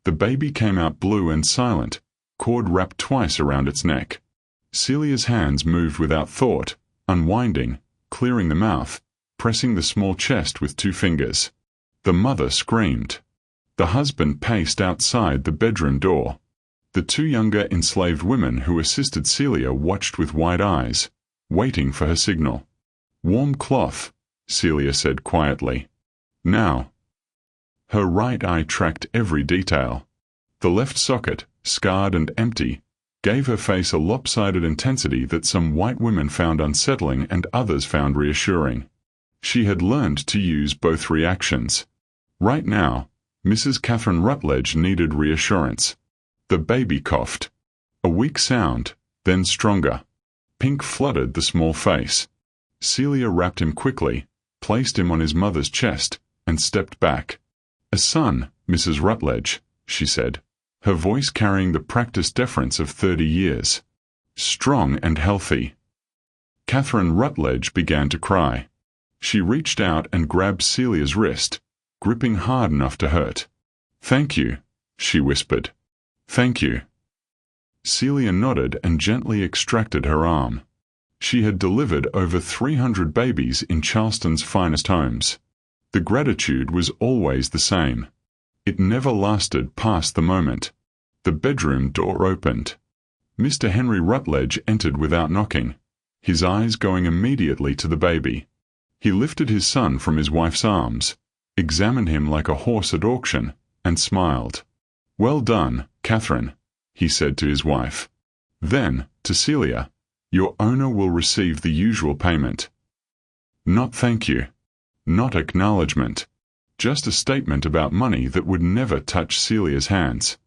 The baby came out blue and silent, cord wrapped twice around its neck. Celia's hands moved without thought, unwinding, clearing the mouth, pressing the small chest with 2 fingers. The mother screamed. The husband paced outside the bedroom door. The 2 younger enslaved women who assisted Celia watched with wide eyes, waiting for her signal. "Warm cloth," Celia said quietly. "Now." Her right eye tracked every detail. The left socket, scarred and empty, gave her face a lopsided intensity that some white women found unsettling and others found reassuring. She had learned to use both reactions. Right now, Mrs. Catherine Rutledge needed reassurance. The baby coughed. A weak sound, then stronger. Pink flooded the small face. Celia wrapped him quickly, placed him on his mother's chest, and stepped back. "A son, Mrs. Rutledge," she said, her voice carrying the practiced deference of 30 years. "Strong and healthy." Catherine Rutledge began to cry. She reached out and grabbed Celia's wrist, gripping hard enough to hurt. "Thank you," she whispered. "Thank you." Celia nodded and gently extracted her arm. She had delivered over 300 babies in Charleston's finest homes. The gratitude was always the same. It never lasted past the moment. The bedroom door opened. Mr. Henry Rutledge entered without knocking, his eyes going immediately to the baby. He lifted his son from his wife's arms, examined him like a horse at auction, and smiled. "Well done, Catherine," he said to his wife. Then, to Celia, "Your owner will receive the usual payment." Not thank you. Not acknowledgement. Just a statement about money that would never touch Celia's hands.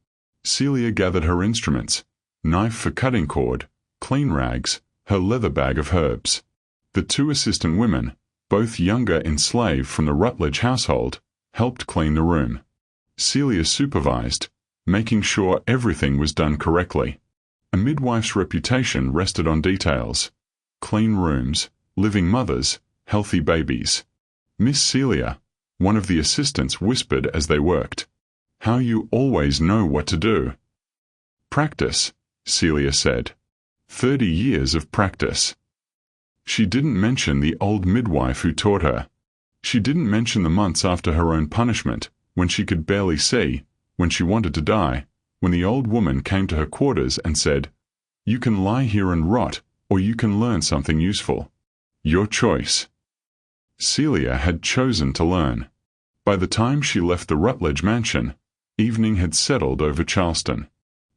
Celia gathered her instruments, knife for cutting cord, clean rags, her leather bag of herbs. The 2 assistant women, both younger enslaved from the Rutledge household, helped clean the room. Celia supervised, making sure everything was done correctly. A midwife's reputation rested on details. Clean rooms, living mothers, healthy babies. "Miss Celia," one of the assistants whispered as they worked. "How you always know what to do." "Practice," Celia said. 30 years of practice. She didn't mention the old midwife who taught her. She didn't mention the months after her own punishment, when she could barely see, when she wanted to die, when the old woman came to her quarters and said, "You can lie here and rot, or you can learn something useful. Your choice." Celia had chosen to learn. By the time she left the Rutledge mansion, evening had settled over Charleston.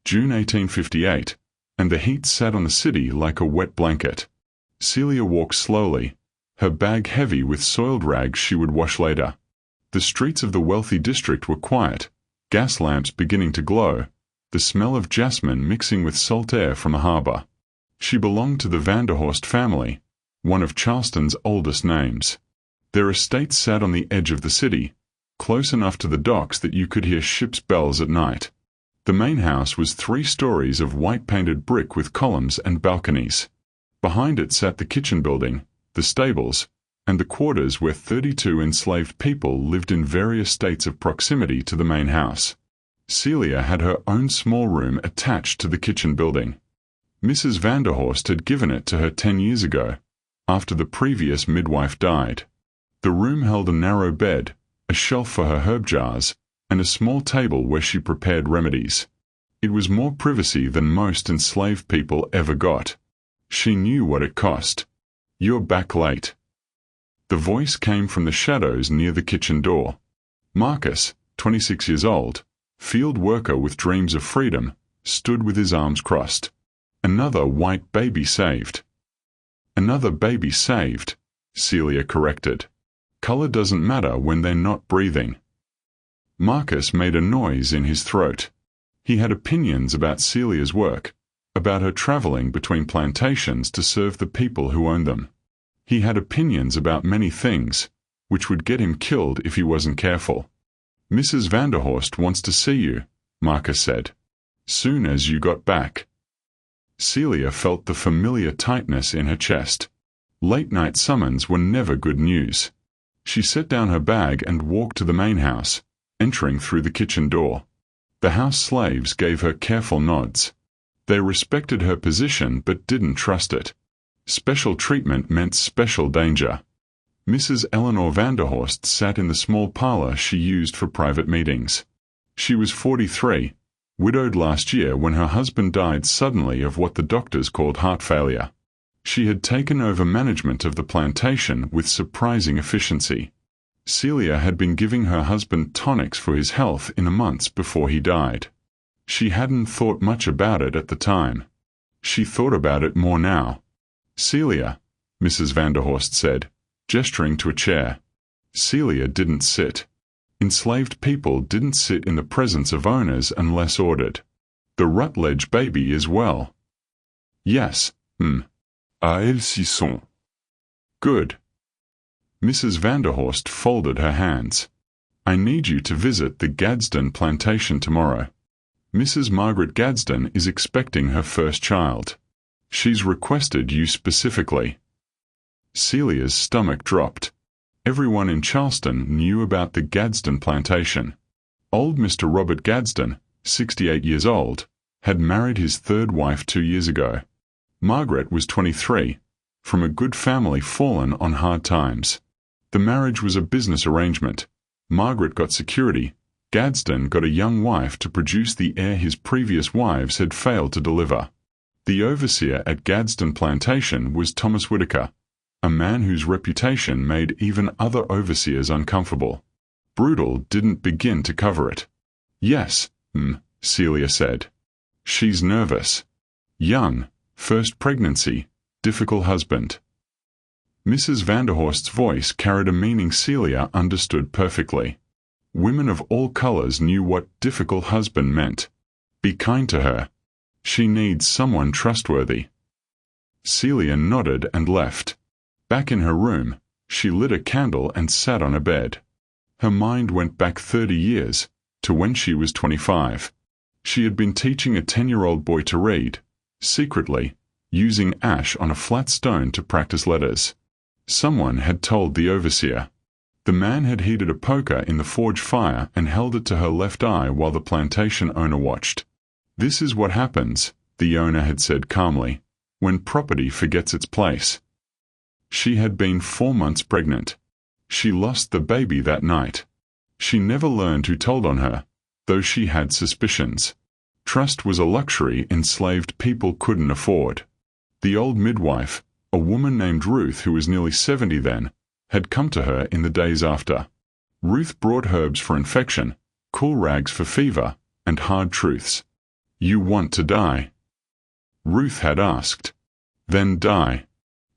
June 1858, and the heat sat on the city like a wet blanket. Celia walked slowly, her bag heavy with soiled rags she would wash later. The streets of the wealthy district were quiet, gas lamps beginning to glow, the smell of jasmine mixing with salt air from the harbor. She belonged to the Vanderhorst family, one of Charleston's oldest names. Their estate sat on the edge of the city, close enough to the docks that you could hear ships' bells at night. The main house was 3 stories of white-painted brick with columns and balconies. Behind it sat the kitchen building, the stables, and the quarters where 32 enslaved people lived in various states of proximity to the main house. Celia had her own small room attached to the kitchen building. Mrs. Vanderhorst had given it to her 10 years ago, after the previous midwife died. The room held a narrow bed, a shelf for her herb jars, and a small table where she prepared remedies. It was more privacy than most enslaved people ever got. She knew what it cost. "You're back late." The voice came from the shadows near the kitchen door. Marcus, 26 years old, field worker with dreams of freedom, stood with his arms crossed. "Another white baby saved." "Another baby saved," Celia corrected. "Color doesn't matter when they're not breathing." Marcus made a noise in his throat. He had opinions about Celia's work, about her traveling between plantations to serve the people who owned them. He had opinions about many things, which would get him killed if he wasn't careful. "Mrs. Vanderhorst wants to see you," Marcus said. "Soon as you got back." Celia felt the familiar tightness in her chest. Late-night summons were never good news. She set down her bag and walked to the main house, entering through the kitchen door. The house slaves gave her careful nods. They respected her position but didn't trust it. Special treatment meant special danger. Mrs. Eleanor Vanderhorst sat in the small parlor she used for private meetings. She was 43, widowed last year when her husband died suddenly of what the doctors called heart failure. She had taken over management of the plantation with surprising efficiency. Celia had been giving her husband tonics for his health in the months before he died. She hadn't thought much about it at the time. She thought about it more now. "Celia," Mrs. Vanderhorst said, gesturing to a chair. Celia didn't sit. Enslaved people didn't sit in the presence of owners unless ordered. "The Rutledge baby is well." "Yes, elles s'y sont." "Good." Mrs. Vanderhorst folded her hands. "I need you to visit the Gadsden plantation tomorrow. Mrs. Margaret Gadsden is expecting her first child. She's requested you specifically." Celia's stomach dropped. Everyone in Charleston knew about the Gadsden plantation. Old Mr. Robert Gadsden, 68 years old, had married his third wife 2 years ago. Margaret was 23, from a good family fallen on hard times. The marriage was a business arrangement. Margaret got security. Gadsden got a young wife to produce the heir his previous wives had failed to deliver. The overseer at Gadsden Plantation was Thomas Whitaker, a man whose reputation made even other overseers uncomfortable. Brutal didn't begin to cover it. "Yes, Celia said. "She's nervous. Young, first pregnancy, difficult husband." Mrs. Vanderhorst's voice carried a meaning Celia understood perfectly. Women of all colors knew what difficult husband meant. Be kind to her. She needs someone trustworthy. Celia nodded and left. Back in her room, she lit a candle and sat on a bed. Her mind went back 30 years, to when she was 25. She had been teaching a 10-year-old boy to read, secretly, using ash on a flat stone to practice letters. Someone had told the overseer. The man had heated a poker in the forge fire and held it to her left eye while the plantation owner watched. "This is what happens," the owner had said calmly, "when property forgets its place." She had been 4 months pregnant. She lost the baby that night. She never learned who told on her, though she had suspicions. Trust was a luxury enslaved people couldn't afford. The old midwife, a woman named Ruth who was nearly 70 then, had come to her in the days after. Ruth brought herbs for infection, cool rags for fever, and hard truths. "You want to die?" Ruth had asked. "Then die.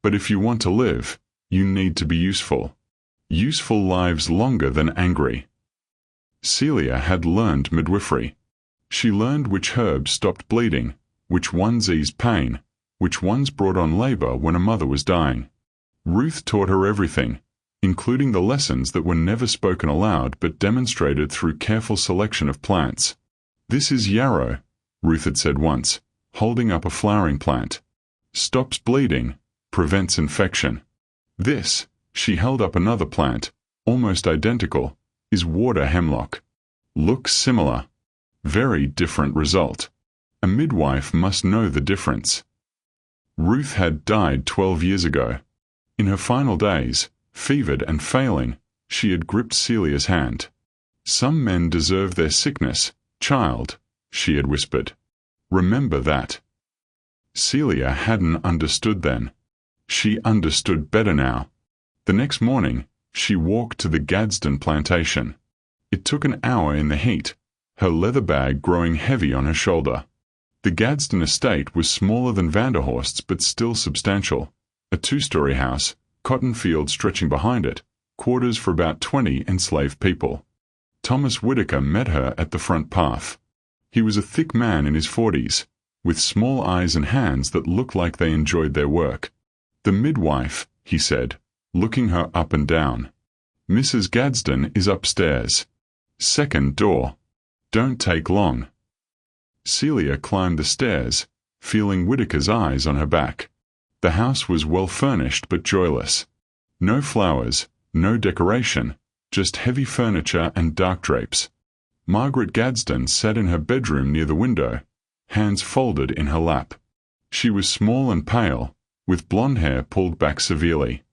But if you want to live, you need to be useful. Useful lives longer than angry." Celia had learned midwifery. She learned which herbs stopped bleeding, which ones eased pain, which ones brought on labor when a mother was dying. Ruth taught her everything, including the lessons that were never spoken aloud but demonstrated through careful selection of plants. "This is yarrow," Ruth had said once, holding up a flowering plant. "Stops bleeding, prevents infection. This," she held up another plant, almost identical, "is water hemlock. Looks similar. Very different result. A midwife must know the difference." Ruth had died 12 years ago. In her final days, fevered and failing, she had gripped Celia's hand. "Some men deserve their sickness, child," she had whispered. "Remember that." Celia hadn't understood then. She understood better now. The next morning, she walked to the Gadsden plantation. It took an hour in the heat, her leather bag growing heavy on her shoulder. The Gadsden estate was smaller than Vanderhorst's but still substantial. A 2-story house, cotton field stretching behind it, quarters for about 20 enslaved people. Thomas Whitaker met her at the front path. He was a thick man in his 40s, with small eyes and hands that looked like they enjoyed their work. "The midwife," he said, looking her up and down. "Mrs. Gadsden is upstairs. Second door. Don't take long." Celia climbed the stairs, feeling Whitaker's eyes on her back. The house was well furnished but joyless. No flowers, no decoration, just heavy furniture and dark drapes. Margaret Gadsden sat in her bedroom near the window, hands folded in her lap. She was small and pale, with blonde hair pulled back severely.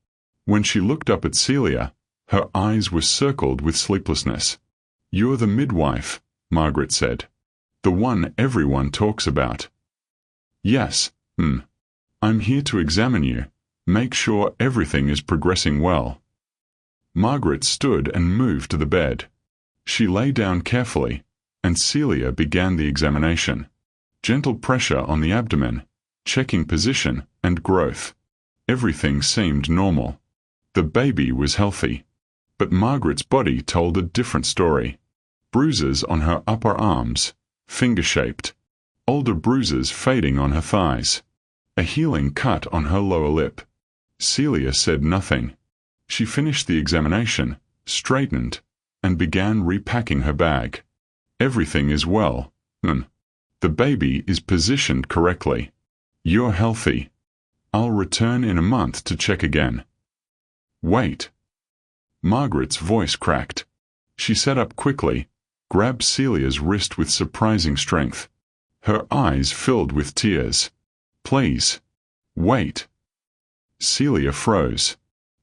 When she looked up at Celia, her eyes were circled with sleeplessness. "You're the midwife," Margaret said. "The one everyone talks about." "Yes, I'm here to examine you, make sure everything is progressing well." Margaret stood and moved to the bed. She lay down carefully, and Celia began the examination. Gentle pressure on the abdomen, checking position and growth. Everything seemed normal. The baby was healthy. But Margaret's body told a different story. Bruises on her upper arms, finger-shaped. Older bruises fading on her thighs. A healing cut on her lower lip. Celia said nothing. She finished the examination, straightened, and began repacking her bag. "Everything is well. The baby is positioned correctly. You're healthy. I'll return in a month to check again." "Wait." Margaret's voice cracked. She sat up quickly, grabbed Celia's wrist with surprising strength. Her eyes filled with tears. "Please. Wait." Celia froze.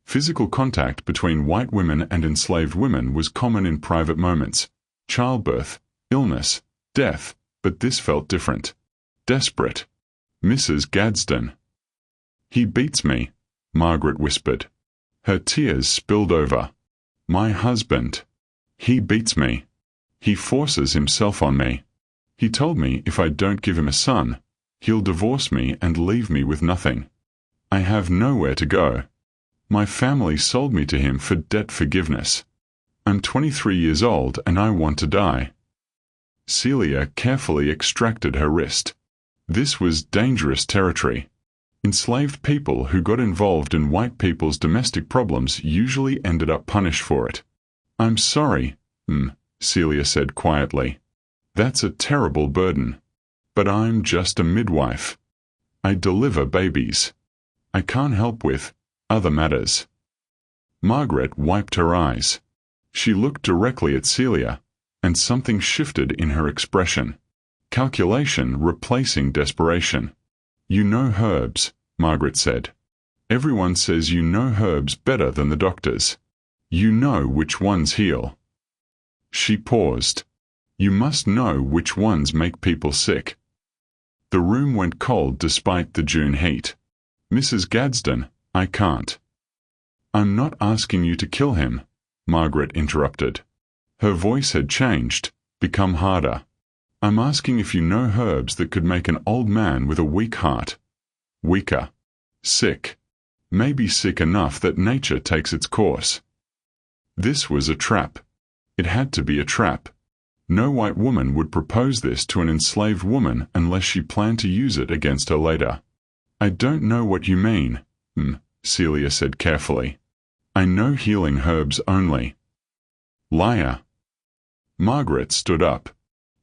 Physical contact between white women and enslaved women was common in private moments. Childbirth, illness, death, but this felt different. Desperate. "Mrs. Gadsden." "He beats me," Margaret whispered. Her tears spilled over. "My husband. He beats me. He forces himself on me. He told me if I don't give him a son, he'll divorce me and leave me with nothing. I have nowhere to go. My family sold me to him for debt forgiveness. I'm 23 years old and I want to die." Celia carefully extracted her wrist. This was dangerous territory. Enslaved people who got involved in white people's domestic problems usually ended up punished for it. "I'm sorry," Celia said quietly. "That's a terrible burden. But I'm just a midwife. I deliver babies. I can't help with other matters." Margaret wiped her eyes. She looked directly at Celia, and something shifted in her expression. Calculation replacing desperation. "You know herbs," Margaret said. "Everyone says you know herbs better than the doctors. You know which ones heal." She paused. "You must know which ones make people sick." The room went cold despite the June heat. "Mrs. Gadsden, I can't." "I'm not asking you to kill him," Margaret interrupted. Her voice had changed, become harder. "I'm asking if you know herbs that could make an old man with a weak heart weaker, sick, maybe sick enough that nature takes its course." This was a trap. It had to be a trap. No white woman would propose this to an enslaved woman unless she planned to use it against her later. "I don't know what you mean," Celia said carefully. "I know healing herbs only." "Liar." Margaret stood up.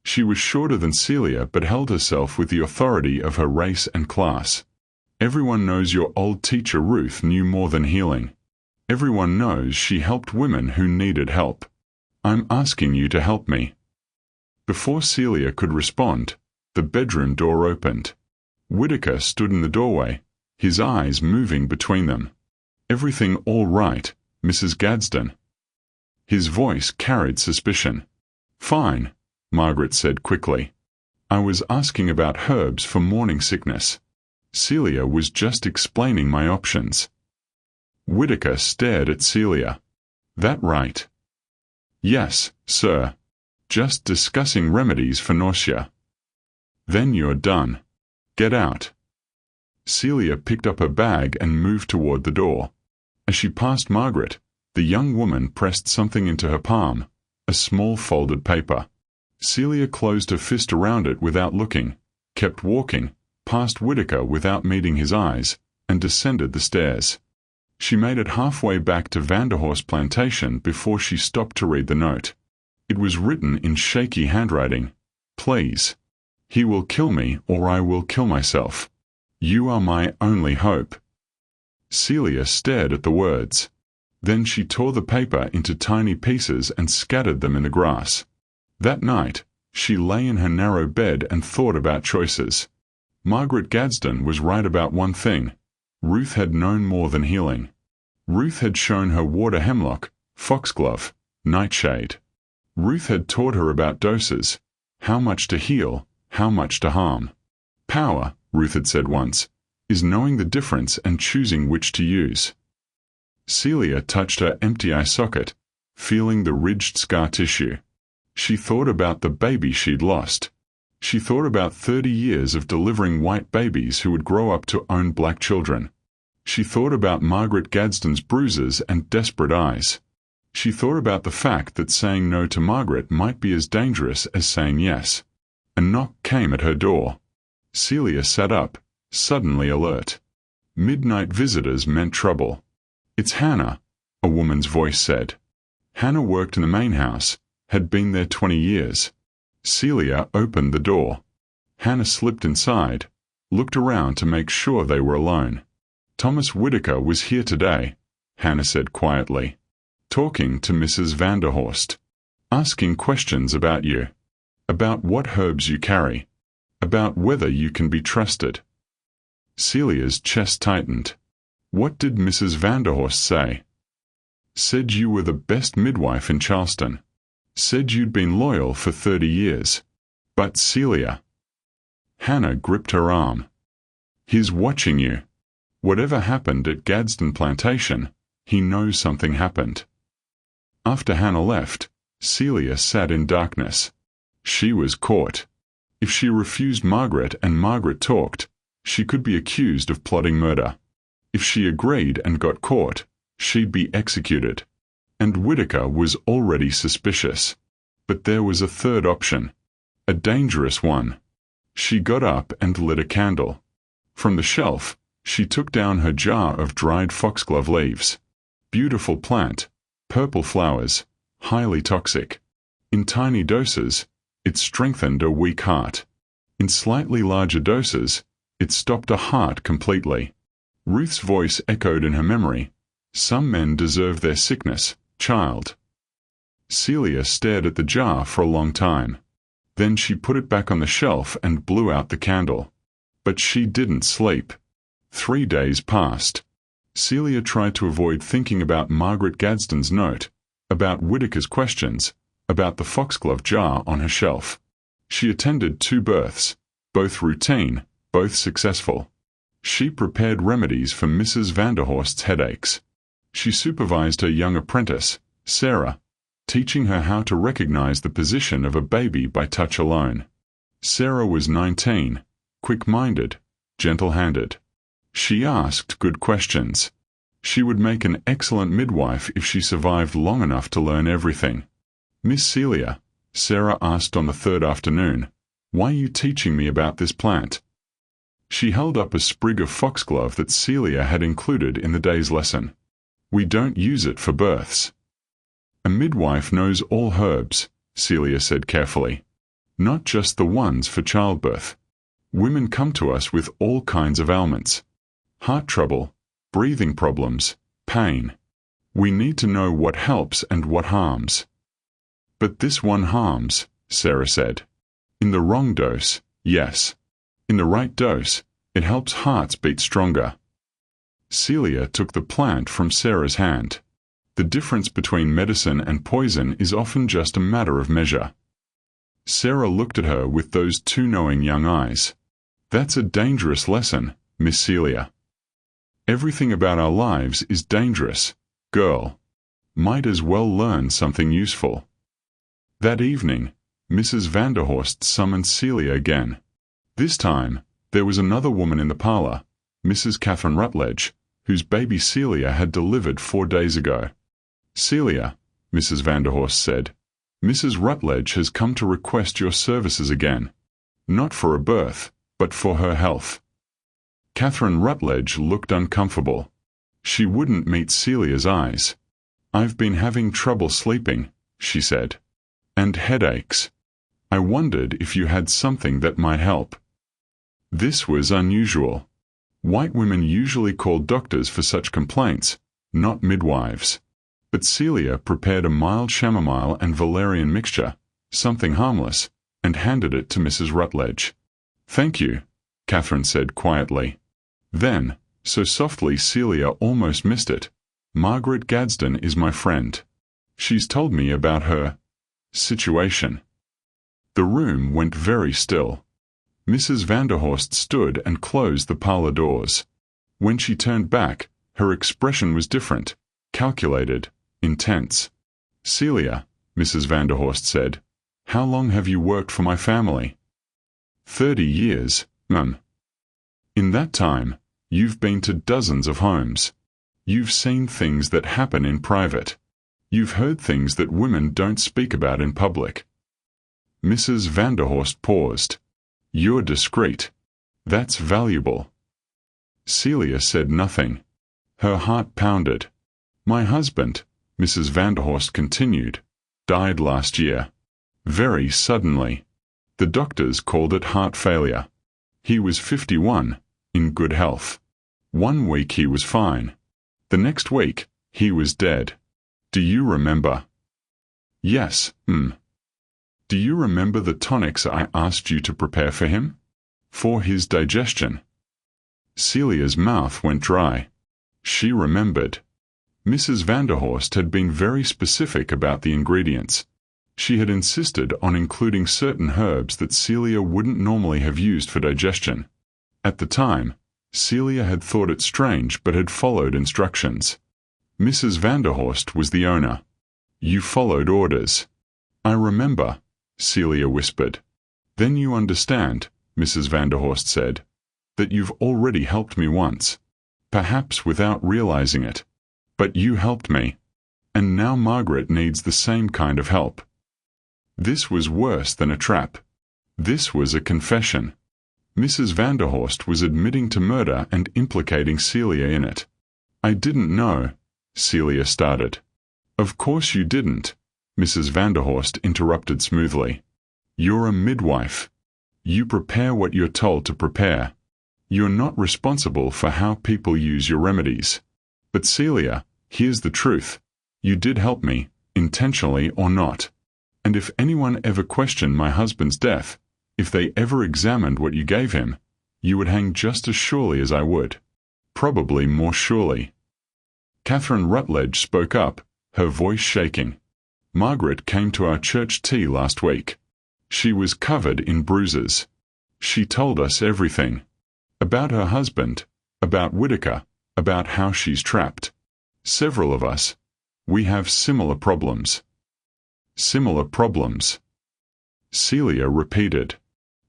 She was shorter than Celia but held herself with the authority of her race and class. "Everyone knows your old teacher Ruth knew more than healing. Everyone knows she helped women who needed help. I'm asking you to help me." Before Celia could respond, the bedroom door opened. Whitaker stood in the doorway, his eyes moving between them. "Everything all right, Mrs. Gadsden?" His voice carried suspicion. "Fine," Margaret said quickly. "I was asking about herbs for morning sickness. Celia was just explaining my options." Whitaker stared at Celia. "That right?" "Yes, sir. Just discussing remedies for nausea." "Then you're done. Get out." Celia picked up her bag and moved toward the door. As she passed Margaret, the young woman pressed something into her palm, a small folded paper. Celia closed her fist around it without looking, kept walking, passed Whitaker without meeting his eyes, and descended the stairs. She made it halfway back to Vanderhorst Plantation before she stopped to read the note. It was written in shaky handwriting. "Please. He will kill me or I will kill myself. You are my only hope." Celia stared at the words. Then she tore the paper into tiny pieces and scattered them in the grass. That night, she lay in her narrow bed and thought about choices. Margaret Gadsden was right about one thing. Ruth had known more than healing. Ruth had shown her water hemlock, foxglove, nightshade. Ruth had taught her about doses, how much to heal, how much to harm. Power, Ruth had said once, is knowing the difference and choosing which to use. Celia touched her empty eye socket, feeling the ridged scar tissue. She thought about the baby she'd lost. She thought about 30 years of delivering white babies who would grow up to own black children. She thought about Margaret Gadsden's bruises and desperate eyes. She thought about the fact that saying no to Margaret might be as dangerous as saying yes. A knock came at her door. Celia sat up, suddenly alert. Midnight visitors meant trouble. "It's Hannah," a woman's voice said. Hannah worked in the main house, had been there 20 years. Celia opened the door. Hannah slipped inside, looked around to make sure they were alone. "Thomas Whitaker was here today," Hannah said quietly. "Talking to Mrs. Vanderhorst. Asking questions about you. About what herbs you carry. About whether you can be trusted." Celia's chest tightened. "What did Mrs. Vanderhorst say?" "Said you were the best midwife in Charleston. Said you'd been loyal for 30 years. But Celia..." Hannah gripped her arm. "He's watching you. Whatever happened at Gadsden Plantation, he knows something happened." After Hannah left, Celia sat in darkness. She was caught. If she refused Margaret and Margaret talked, she could be accused of plotting murder. If she agreed and got caught, she'd be executed. And Whitaker was already suspicious. But there was a third option. A dangerous one. She got up and lit a candle. From the shelf, she took down her jar of dried foxglove leaves. Beautiful plant, purple flowers, highly toxic. In tiny doses, it strengthened a weak heart. In slightly larger doses, it stopped a heart completely. Ruth's voice echoed in her memory. "Some men deserve their sickness, child." Celia stared at the jar for a long time. Then she put it back on the shelf and blew out the candle. But she didn't sleep. 3 days passed. Celia tried to avoid thinking about Margaret Gadsden's note, about Whitaker's questions, about the foxglove jar on her shelf. She attended 2 births, both routine, both successful. She prepared remedies for Mrs. Vanderhorst's headaches. She supervised her young apprentice, Sarah, teaching her how to recognize the position of a baby by touch alone. Sarah was 19, quick-minded, gentle-handed. She asked good questions. She would make an excellent midwife if she survived long enough to learn everything. "Miss Celia," Sarah asked on the 3rd afternoon, "why are you teaching me about this plant?" She held up a sprig of foxglove that Celia had included in the day's lesson. "We don't use it for births." "A midwife knows all herbs," Celia said carefully. "Not just the ones for childbirth. Women come to us with all kinds of ailments. Heart trouble, breathing problems, pain. We need to know what helps and what harms." "But this one harms," Sarah said. "In the wrong dose, yes. In the right dose, it helps hearts beat stronger." Celia took the plant from Sarah's hand. The difference between medicine and poison is often just a matter of measure. Sarah looked at her with those 2 knowing young eyes. "That's a dangerous lesson, Miss Celia. Everything about our lives is dangerous, girl. Might as well learn something useful." That evening, Mrs. Vanderhorst summoned Celia again. This time, there was another woman in the parlor, Mrs. Catherine Rutledge, whose baby Celia had delivered 4 days ago. "Celia," Mrs. Vanderhorst said, "Mrs. Rutledge has come to request your services again. Not for a birth, but for her health." Catherine Rutledge looked uncomfortable. She wouldn't meet Celia's eyes. "I've been having trouble sleeping," she said. "And headaches. I wondered if you had something that might help." This was unusual. White women usually called doctors for such complaints, not midwives. But Celia prepared a mild chamomile and valerian mixture, something harmless, and handed it to Mrs. Rutledge. "Thank you," Catherine said quietly. Then, so softly Celia almost missed it, "Margaret Gadsden is my friend. She's told me about her situation." The room went very still. Mrs. Vanderhorst stood and closed the parlor doors. When she turned back, her expression was different, calculated, intense. "Celia," Mrs. Vanderhorst said, "how long have you worked for my family?" 30 years, ma'am. In that time, you've been to dozens of homes. You've seen things that happen in private. You've heard things that women don't speak about in public." Mrs. Vanderhorst paused. "You're discreet. That's valuable." Celia said nothing. Her heart pounded. "My husband," Mrs. Vanderhorst continued, "died last year. Very suddenly. The doctors called it heart failure. He was 51, in good health. 1 week he was fine. The next week, he was dead. Do you remember?" "Yes, Do you remember the tonics I asked you to prepare for him? For his digestion?" Celia's mouth went dry. She remembered. Mrs. Vanderhorst had been very specific about the ingredients. She had insisted on including certain herbs that Celia wouldn't normally have used for digestion. At the time, Celia had thought it strange but had followed instructions. Mrs. Vanderhorst was the owner. "You followed orders." "I remember," Celia whispered. "Then you understand," Mrs. Vanderhorst said, "that you've already helped me once. Perhaps without realizing it. But you helped me. And now Margaret needs the same kind of help." This was worse than a trap. This was a confession. Mrs. Vanderhorst was admitting to murder and implicating Celia in it. "I didn't know," Celia started. "Of course you didn't," Mrs. Vanderhorst interrupted smoothly. "You're a midwife. You prepare what you're told to prepare. You're not responsible for how people use your remedies. But Celia, here's the truth. You did help me, intentionally or not. And if anyone ever questioned my husband's death, if they ever examined what you gave him, you would hang just as surely as I would. Probably more surely." Catherine Rutledge spoke up, her voice shaking. "Margaret came to our church tea last week. She was covered in bruises. She told us everything. About her husband, about Whitaker, about how she's trapped. Several of us. We have similar problems." "Similar problems." Celia repeated.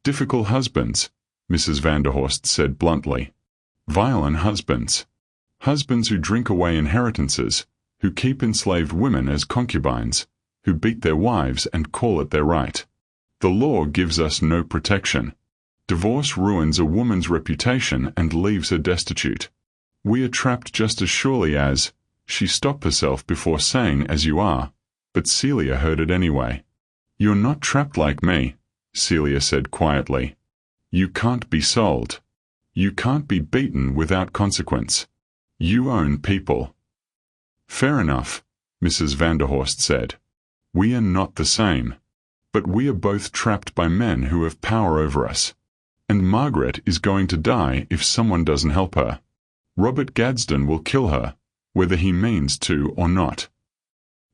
"Difficult husbands," Mrs. Vanderhorst said bluntly. "Violent husbands. Husbands who drink away inheritances, who keep enslaved women as concubines, who beat their wives and call it their right. The law gives us no protection. Divorce ruins a woman's reputation and leaves her destitute. We are trapped just as surely as—" She stopped herself before saying "as you are," but Celia heard it anyway. "You're not trapped like me," Celia said quietly. "You can't be sold. You can't be beaten without consequence. You own people." "Fair enough," Mrs. Vanderhorst said. "We are not the same. But we are both trapped by men who have power over us. And Margaret is going to die if someone doesn't help her. Robert Gadsden will kill her, whether he means to or not."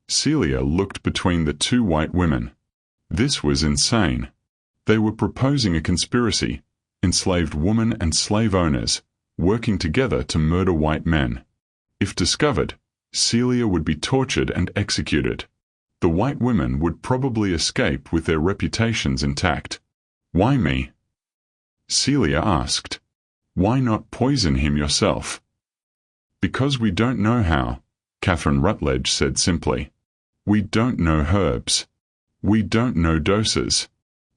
Celia looked between the two white women. This was insane. They were proposing a conspiracy, enslaved woman and slave owners, working together to murder white men. If discovered, Celia would be tortured and executed. The white women would probably escape with their reputations intact. "Why me?" Celia asked. "Why not poison him yourself?" "Because we don't know how," Catherine Rutledge said simply. "We don't know herbs. We don't know doses.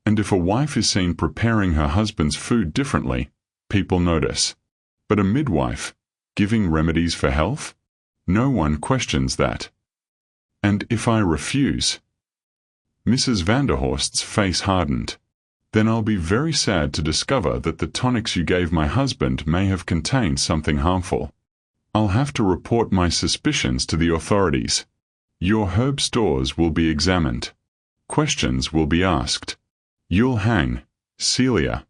And if a wife is seen preparing her husband's food differently, people notice. But a midwife, giving remedies for health? No one questions that. And if I refuse?" Mrs. Vanderhorst's face hardened. "Then I'll be very sad to discover that the tonics you gave my husband may have contained something harmful. I'll have to report my suspicions to the authorities. Your herb stores will be examined. Questions will be asked. You'll hang, Celia,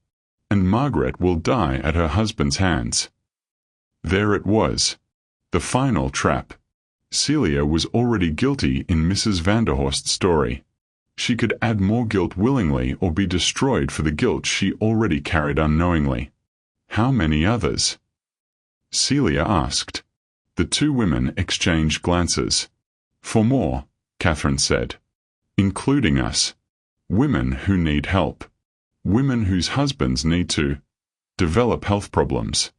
and Margaret will die at her husband's hands. There it was. The final trap. Celia was already guilty in Mrs. Vanderhorst's story. She could add more guilt willingly or be destroyed for the guilt she already carried unknowingly. How many others? Celia asked. The two women exchanged glances. For more, Catherine said. Including us. Women who need help. Women whose husbands need to develop health problems.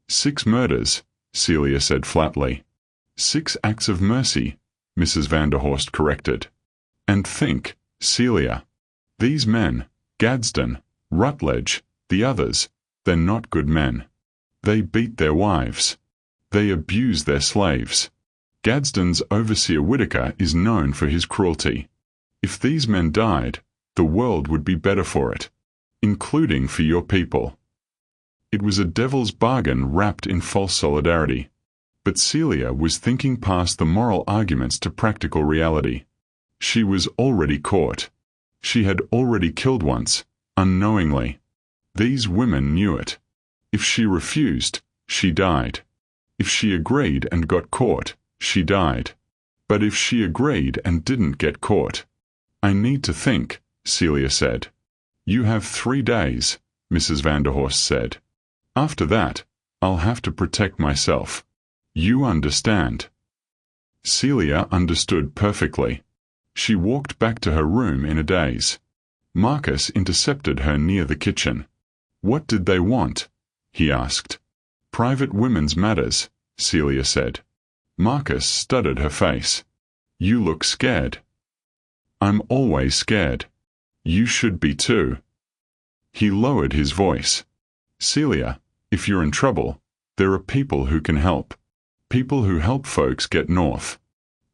6 murders, Celia said flatly. 6 acts of mercy, Mrs. Vanderhorst corrected. And think, Celia. These men, Gadsden, Rutledge, the others, they're not good men. They beat their wives. They abuse their slaves. Gadsden's overseer Whitaker is known for his cruelty. If these men died, the world would be better for it, including for your people. It was a devil's bargain wrapped in false solidarity. But Celia was thinking past the moral arguments to practical reality. She was already caught. She had already killed once, unknowingly. These women knew it. If she refused, she died. If she agreed and got caught, she died. But if she agreed and didn't get caught, I need to think, Celia said. You have 3 days, Mrs. Vanderhorst said. After that, I'll have to protect myself. You understand. Celia understood perfectly. She walked back to her room in a daze. Marcus intercepted her near the kitchen. What did they want? He asked. Private women's matters, Celia said. Marcus studied her face. You look scared. I'm always scared. You should be too. He lowered his voice. Celia, if you're in trouble, there are people who can help. People who help folks get north.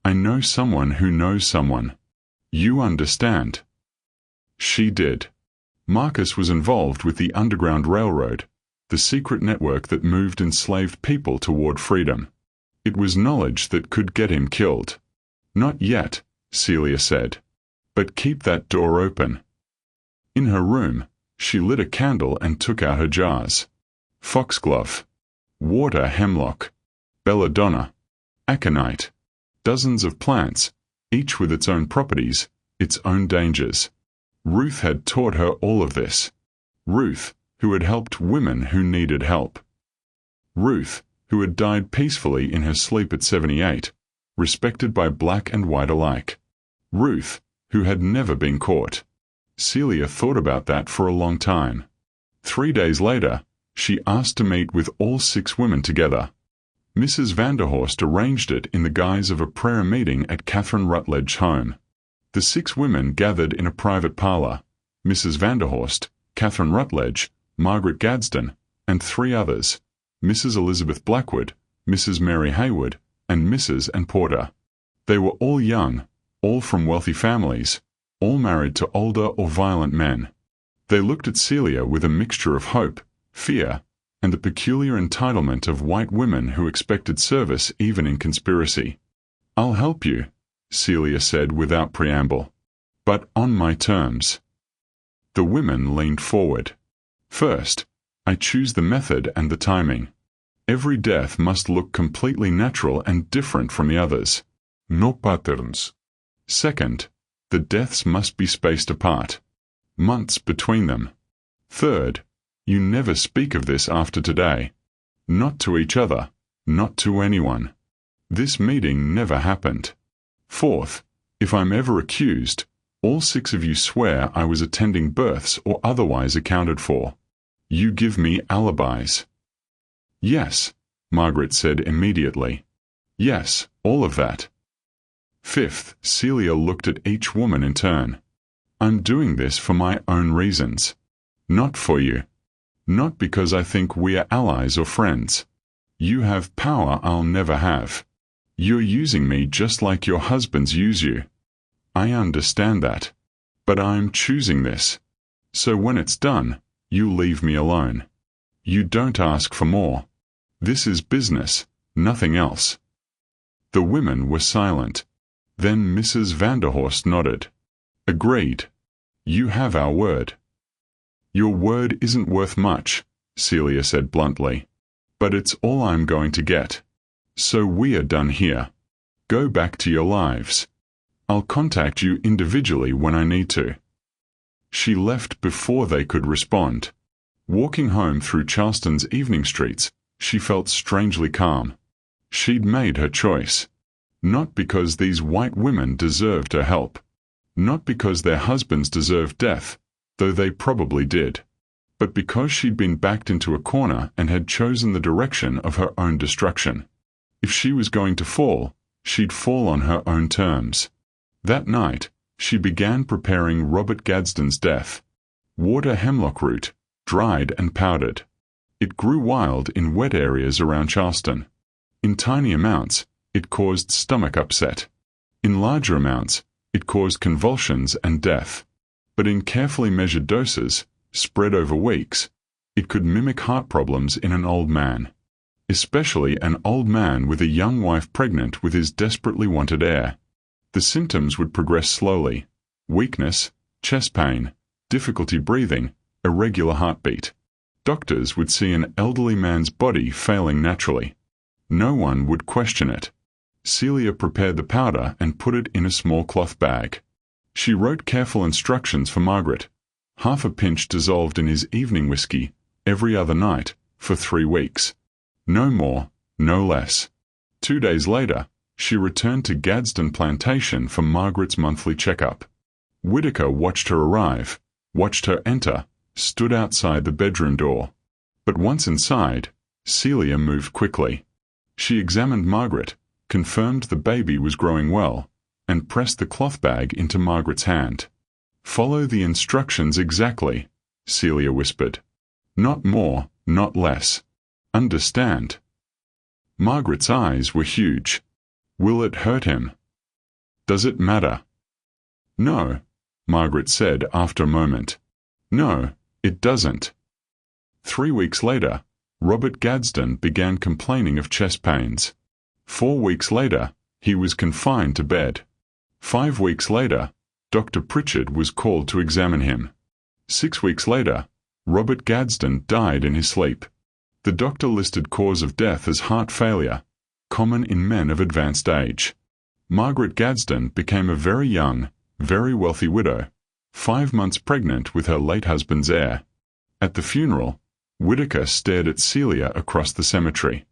I know someone who knows someone. You understand. She did. Marcus was involved with the Underground Railroad, the secret network that moved enslaved people toward freedom. It was knowledge that could get him killed. Not yet, Celia said. But keep that door open. In her room, she lit a candle and took out her jars. Foxglove. Water hemlock. Belladonna. Aconite. Dozens of plants, each with its own properties, its own dangers. Ruth had taught her all of this. Ruth, who had helped women who needed help. Ruth, who had died peacefully in her sleep at 78, respected by black and white alike. Ruth, who had never been caught. Celia thought about that for a long time. 3 days later, she asked to meet with all 6 women together. Mrs. Vanderhorst arranged it in the guise of a prayer meeting at Catherine Rutledge's home. The 6 women gathered in a private parlor. Mrs. Vanderhorst, Catherine Rutledge, Margaret Gadsden, and 3 others, Mrs. Elizabeth Blackwood, Mrs. Mary Hayward, and Mrs. and Porter. They were all young, all from wealthy families, all married to older or violent men. They looked at Celia with a mixture of hope, fear, and the peculiar entitlement of white women who expected service even in conspiracy. I'll help you, Celia said without preamble, but on my terms. The women leaned forward. First, I choose the method and the timing. Every death must look completely natural and different from the others. No patterns. Second, the deaths must be spaced apart. Months between them. Third, you never speak of this after today. Not to each other, not to anyone. This meeting never happened. Fourth, if I'm ever accused, all 6 of you swear I was attending births or otherwise accounted for. You give me alibis. Yes, Margaret said immediately. Yes, all of that. Fifth, Celia looked at each woman in turn. I'm doing this for my own reasons. Not for you. Not because I think we are allies or friends. You have power I'll never have. You're using me just like your husbands use you. I understand that. But I'm choosing this. So when it's done, you leave me alone. You don't ask for more. This is business, nothing else. The women were silent. Then Mrs. Vanderhorst nodded. Agreed. You have our word. Your word isn't worth much, Celia said bluntly. But it's all I'm going to get. So we are done here. Go back to your lives. I'll contact you individually when I need to. She left before they could respond. Walking home through Charleston's evening streets, she felt strangely calm. She'd made her choice. Not because these white women deserved her help. Not because their husbands deserved death, though they probably did. But because she'd been backed into a corner and had chosen the direction of her own destruction. If she was going to fall, she'd fall on her own terms. That night, she began preparing Robert Gadsden's death. Water hemlock root, dried and powdered. It grew wild in wet areas around Charleston. In tiny amounts, it caused stomach upset. In larger amounts, it caused convulsions and death. But in carefully measured doses, spread over weeks, it could mimic heart problems in an old man. Especially an old man with a young wife pregnant with his desperately wanted heir. The symptoms would progress slowly: weakness, chest pain, difficulty breathing, irregular heartbeat. Doctors would see an elderly man's body failing naturally. No one would question it. Celia prepared the powder and put it in a small cloth bag. She wrote careful instructions for Margaret. Half a pinch dissolved in his evening whiskey, every other night, for 3 weeks. No more, no less. 2 days later, she returned to Gadsden Plantation for Margaret's monthly checkup. Whitaker watched her arrive, watched her enter, stood outside the bedroom door. But once inside, Celia moved quickly. She examined Margaret, confirmed the baby was growing well, and pressed the cloth bag into Margaret's hand. "Follow the instructions exactly," Celia whispered. "Not more, not less. Understand?" Margaret's eyes were huge. "Will it hurt him?" "Does it matter?" "No," Margaret said after a moment. "No, it doesn't." 3 weeks later, Robert Gadsden began complaining of chest pains. 4 weeks later, he was confined to bed. 5 weeks later, Dr. Pritchard was called to examine him. 6 weeks later, Robert Gadsden died in his sleep. The doctor listed cause of death as heart failure, common in men of advanced age. Margaret Gadsden became a very young, very wealthy widow, 5 months pregnant with her late husband's heir. At the funeral, Whitaker stared at Celia across the cemetery.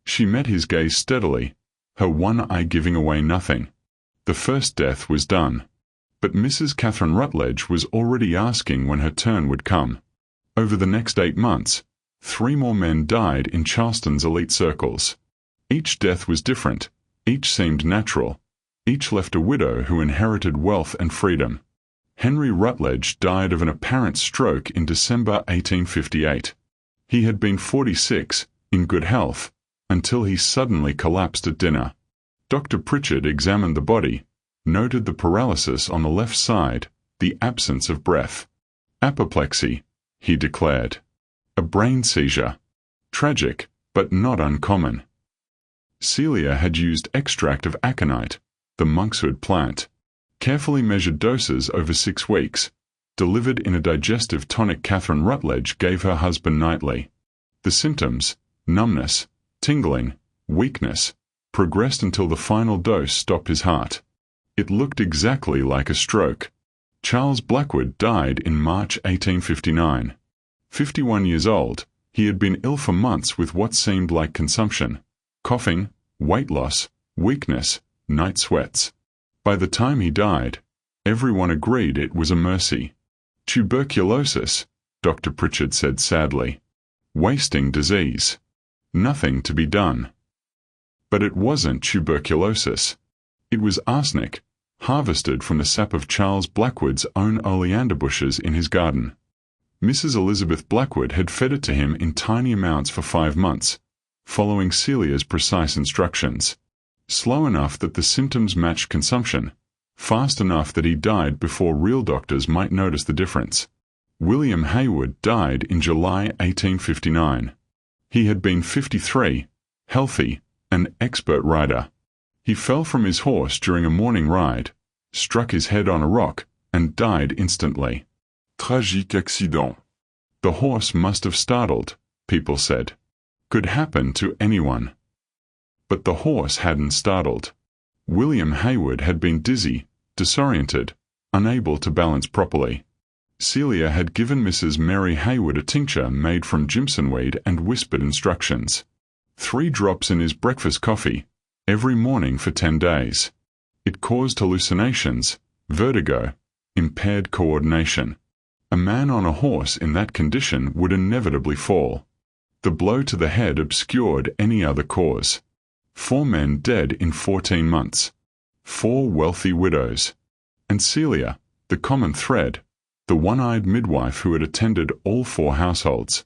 She met his gaze steadily, her one eye giving away nothing. The first death was done. But Mrs. Catherine Rutledge was already asking when her turn would come. Over the next 8 months, 3 more men died in Charleston's elite circles. Each death was different, each seemed natural, each left a widow who inherited wealth and freedom. Henry Rutledge died of an apparent stroke in December 1858. He had been 46, in good health, until he suddenly collapsed at dinner. Dr. Pritchard examined the body, noted the paralysis on the left side, the absence of breath. "Apoplexy," he declared. "A brain seizure. Tragic, but not uncommon." Celia had used extract of aconite, the monkshood plant. Carefully measured doses over 6 weeks, delivered in a digestive tonic Catherine Rutledge gave her husband nightly. The symptoms, numbness, tingling, weakness, progressed until the final dose stopped his heart. It looked exactly like a stroke. Charles Blackwood died in March 1859. 51 years old, he had been ill for months with what seemed like consumption, coughing, weight loss, weakness, night sweats. By the time he died, everyone agreed it was a mercy. "Tuberculosis," Dr. Pritchard said sadly. "Wasting disease. Nothing to be done." But it wasn't tuberculosis. It was arsenic, harvested from the sap of Charles Blackwood's own oleander bushes in his garden. Mrs. Elizabeth Blackwood had fed it to him in tiny amounts for 5 months, following Celia's precise instructions. Slow enough that the symptoms matched consumption, fast enough that he died before real doctors might notice the difference. William Haywood died in July 1859. He had been 53, healthy, an expert rider. He fell from his horse during a morning ride, struck his head on a rock, and died instantly. Tragique accident. The horse must have startled, people said. Could happen to anyone. But the horse hadn't startled. William Hayward had been dizzy, disoriented, unable to balance properly. Celia had given Mrs. Mary Hayward a tincture made from jimsonweed and whispered instructions. 3 drops in his breakfast coffee, every morning for 10 days. It caused hallucinations, vertigo, impaired coordination. A man on a horse in that condition would inevitably fall. The blow to the head obscured any other cause. 4 men dead in 14 months. 4 wealthy widows. And Celia, the common thread, the one-eyed midwife who had attended all 4 households.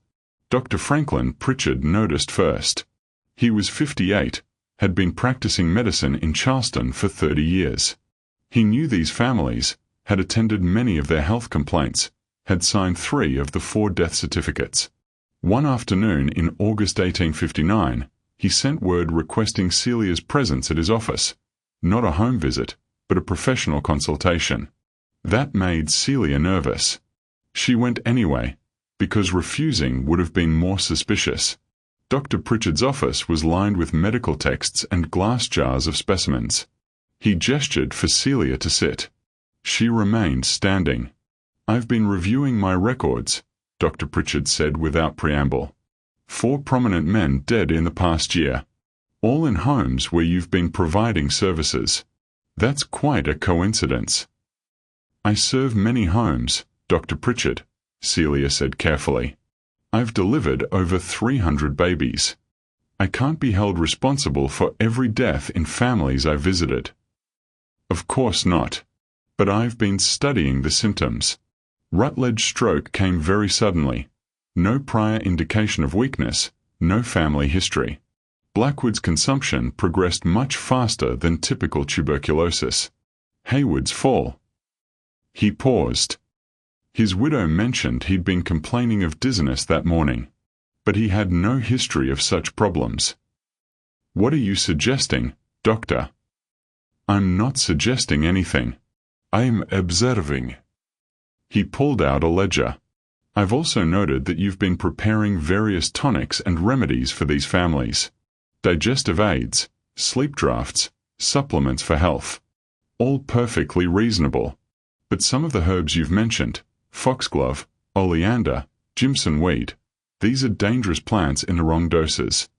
Dr. Franklin Pritchard noticed first. He was 58, had been practicing medicine in Charleston for 30 years. He knew these families, had attended many of their health complaints, had signed 3 of the 4 death certificates. One afternoon in August 1859, he sent word requesting Celia's presence at his office. Not a home visit, but a professional consultation. That made Celia nervous. She went anyway, because refusing would have been more suspicious. Dr. Pritchard's office was lined with medical texts and glass jars of specimens. He gestured for Celia to sit. She remained standing. "I've been reviewing my records," Dr. Pritchard said without preamble. 4 prominent men dead in the past year. All in homes where you've been providing services. That's quite a coincidence. "I serve many homes, Dr. Pritchard," Celia said carefully. "I've delivered over 300 babies. I can't be held responsible for every death in families I visited." "Of course not. But I've been studying the symptoms. Rutledge's stroke came very suddenly. No prior indication of weakness, no family history. Blackwood's consumption progressed much faster than typical tuberculosis. Hayward's fall." He paused. His widow mentioned he'd been complaining of dizziness that morning, but he had no history of such problems. "What are you suggesting, doctor?" "I'm not suggesting anything. I'm observing." He pulled out a ledger. "I've also noted that you've been preparing various tonics and remedies for these families. Digestive aids, sleep drafts, supplements for health. All perfectly reasonable. But some of the herbs you've mentioned, foxglove, oleander, jimsonweed, these are dangerous plants in the wrong doses."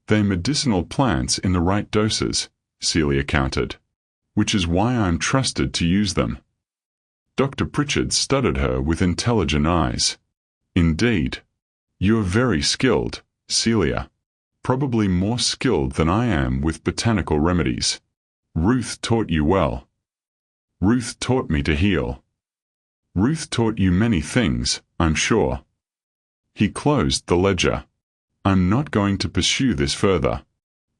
"They're medicinal plants in the right doses," Celia countered, "which is why I'm trusted to use them." Dr. Pritchard studied her with intelligent eyes. "Indeed. You're very skilled, Celia. Probably more skilled than I am with botanical remedies. Ruth taught you well." "Ruth taught me to heal." "Ruth taught you many things, I'm sure." He closed the ledger. "I'm not going to pursue this further.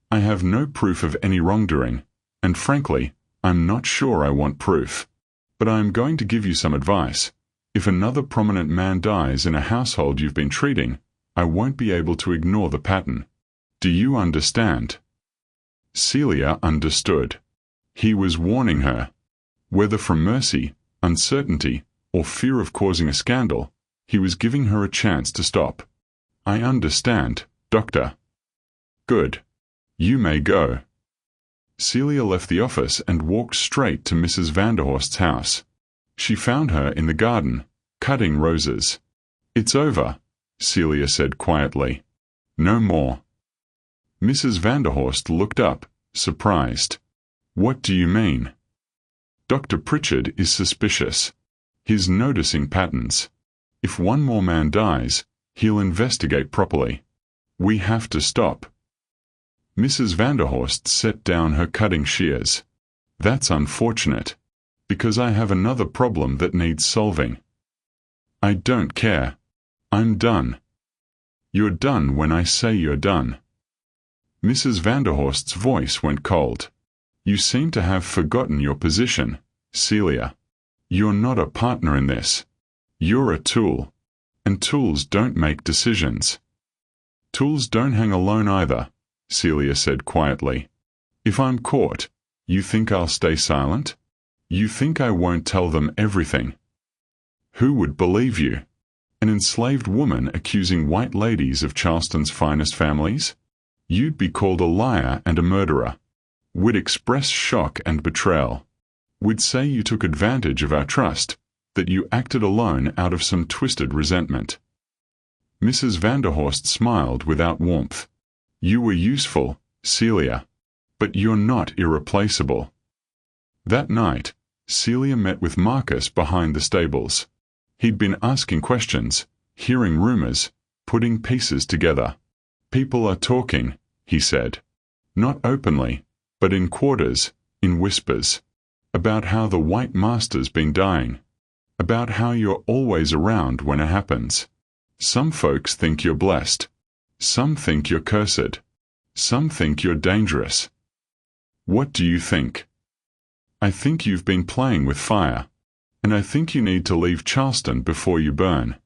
I have no proof of any wrongdoing, and frankly, I'm not sure I want proof. But I am going to give you some advice. If another prominent man dies in a household you've been treating, I won't be able to ignore the pattern. Do you understand?" Celia understood. He was warning her. Whether from mercy, uncertainty, or fear of causing a scandal, he was giving her a chance to stop. "I understand, doctor." "Good. You may go." Celia left the office and walked straight to Mrs. Vanderhorst's house. She found her in the garden, cutting roses. "It's over," Celia said quietly. "No more." Mrs. Vanderhorst looked up, surprised. "What do you mean?" "Dr. Pritchard is suspicious. He's noticing patterns. If one more man dies, he'll investigate properly. We have to stop." Mrs. Vanderhorst set down her cutting shears. "That's unfortunate, because I have another problem that needs solving." "I don't care. I'm done." "You're done when I say you're done." Mrs. Vanderhorst's voice went cold. "You seem to have forgotten your position, Celia. You're not a partner in this. You're a tool, and tools don't make decisions." "Tools don't hang alone either," Celia said quietly. "If I'm caught, you think I'll stay silent? You think I won't tell them everything? Who would believe you? An enslaved woman accusing white ladies of Charleston's finest families? You'd be called a liar and a murderer. We'd express shock and betrayal. We'd say you took advantage of our trust, that you acted alone out of some twisted resentment. Mrs. Vanderhorst smiled without warmth. You were useful, Celia, but you're not irreplaceable. That night, Celia met with Marcus behind the stables. He'd been asking questions, hearing rumors, putting pieces together. People are talking, he said. Not openly, but in quarters, in whispers. About how the white master's been dying. About how you're always around when it happens. Some folks think you're blessed. Some think you're cursed. Some think you're dangerous. What do you think? I think you've been playing with fire, and I think you need to leave Charleston before you burn.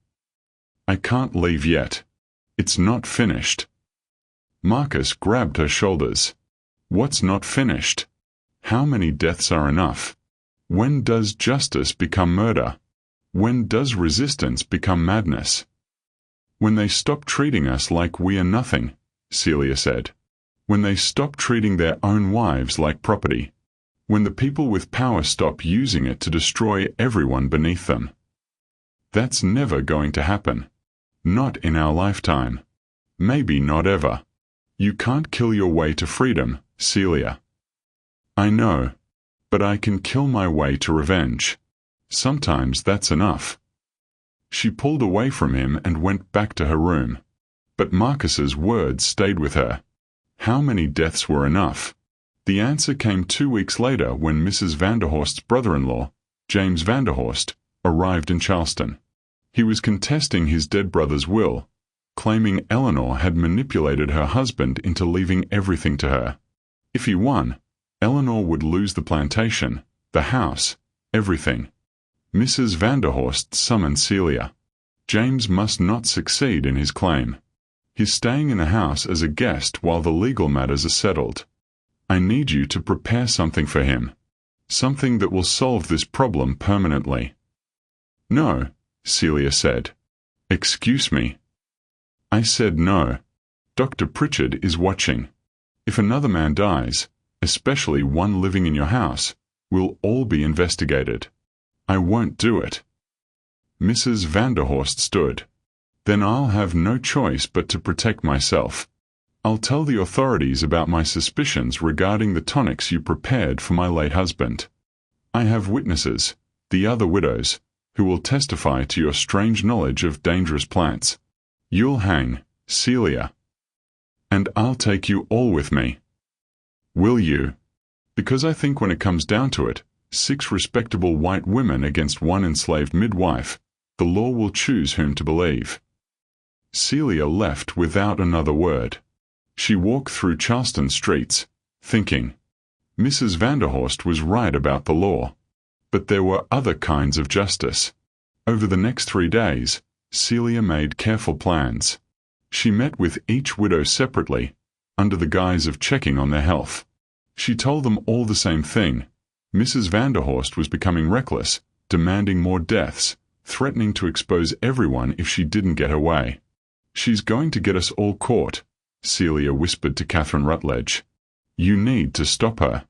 I can't leave yet. It's not finished. Marcus grabbed her shoulders. What's not finished? How many deaths are enough? When does justice become murder? When does resistance become madness? When they stop treating us like we are nothing, Celia said. When they stop treating their own wives like property. When the people with power stop using it to destroy everyone beneath them. That's never going to happen. Not in our lifetime. Maybe not ever. You can't kill your way to freedom, Celia. I know, but I can kill my way to revenge. Sometimes that's enough. She pulled away from him and went back to her room. But Marcus's words stayed with her. How many deaths were enough? The answer came 2 weeks later when Mrs. Vanderhorst's brother-in-law, James Vanderhorst, arrived in Charleston. He was contesting his dead brother's will, claiming Eleanor had manipulated her husband into leaving everything to her. If he won, Eleanor would lose the plantation, the house, everything. Mrs. Vanderhorst summoned Celia. James must not succeed in his claim. He's staying in the house as a guest while the legal matters are settled. I need you to prepare something for him. Something that will solve this problem permanently. No, Celia said. Excuse me. I said no. Dr. Pritchard is watching. If another man dies, especially one living in your house, we'll all be investigated. I won't do it. Mrs. Vanderhorst stood. Then I'll have no choice but to protect myself. I'll tell the authorities about my suspicions regarding the tonics you prepared for my late husband. I have witnesses, the other widows, who will testify to your strange knowledge of dangerous plants. You'll hang, Celia. And I'll take you all with me. Will you? Because I think when it comes down to it, 6 respectable white women against 1 enslaved midwife, the law will choose whom to believe. Celia left without another word. She walked through Charleston streets, thinking. Mrs. Vanderhorst was right about the law. But there were other kinds of justice. Over the next 3 days, Celia made careful plans. She met with each widow separately, under the guise of checking on their health. She told them all the same thing. Mrs. Vanderhorst was becoming reckless, demanding more deaths, threatening to expose everyone if she didn't get her way. She's going to get us all caught, Celia whispered to Catherine Rutledge. You need to stop her.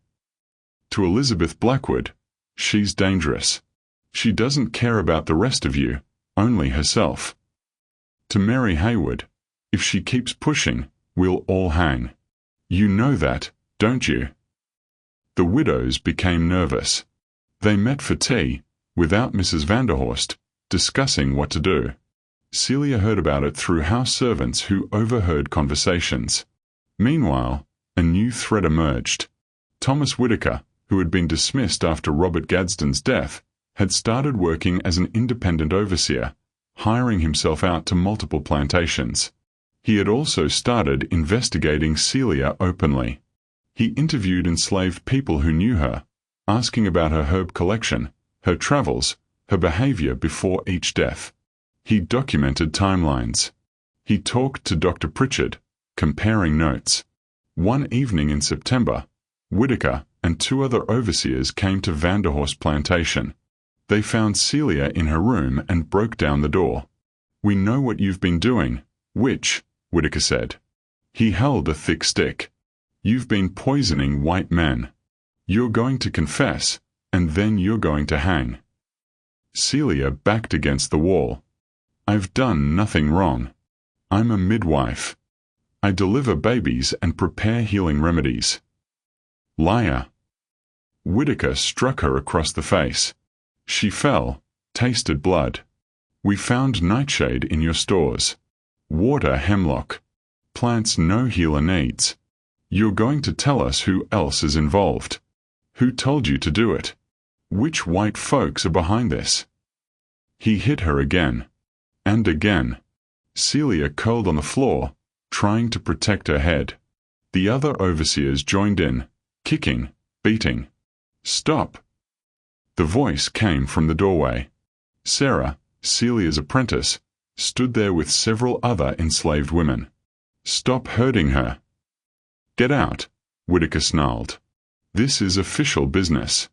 To Elizabeth Blackwood, she's dangerous. She doesn't care about the rest of you, only herself. To Mary Hayward, if she keeps pushing, we'll all hang. You know that, don't you? The widows became nervous. They met for tea, without Mrs. Vanderhorst, discussing what to do. Celia heard about it through house servants who overheard conversations. Meanwhile, a new threat emerged. Thomas Whitaker, who had been dismissed after Robert Gadsden's death, had started working as an independent overseer, hiring himself out to multiple plantations. He had also started investigating Celia openly. He interviewed enslaved people who knew her, asking about her herb collection, her travels, her behavior before each death. He documented timelines. He talked to Dr. Pritchard, comparing notes. One evening in September, Whitaker, and 2 other overseers came to Vanderhorst plantation. They found Celia in her room and broke down the door. "We know what you've been doing." "Which?" Whitaker said. He held a thick stick. "You've been poisoning white men. You're going to confess, and then you're going to hang." Celia backed against the wall. "I've done nothing wrong. I'm a midwife. I deliver babies and prepare healing remedies." "Liar." Whitaker struck her across the face. She fell, tasted blood. "We found nightshade in your stores. Water hemlock. Plants no healer needs. You're going to tell us who else is involved. Who told you to do it? Which white folks are behind this?" He hit her again. And again. Celia curled on the floor, trying to protect her head. The other overseers joined in, kicking, beating. "Stop!" The voice came from the doorway. Sarah, Celia's apprentice, stood there with several other enslaved women. "Stop hurting her." "Get out," Whitaker snarled. "This is official business."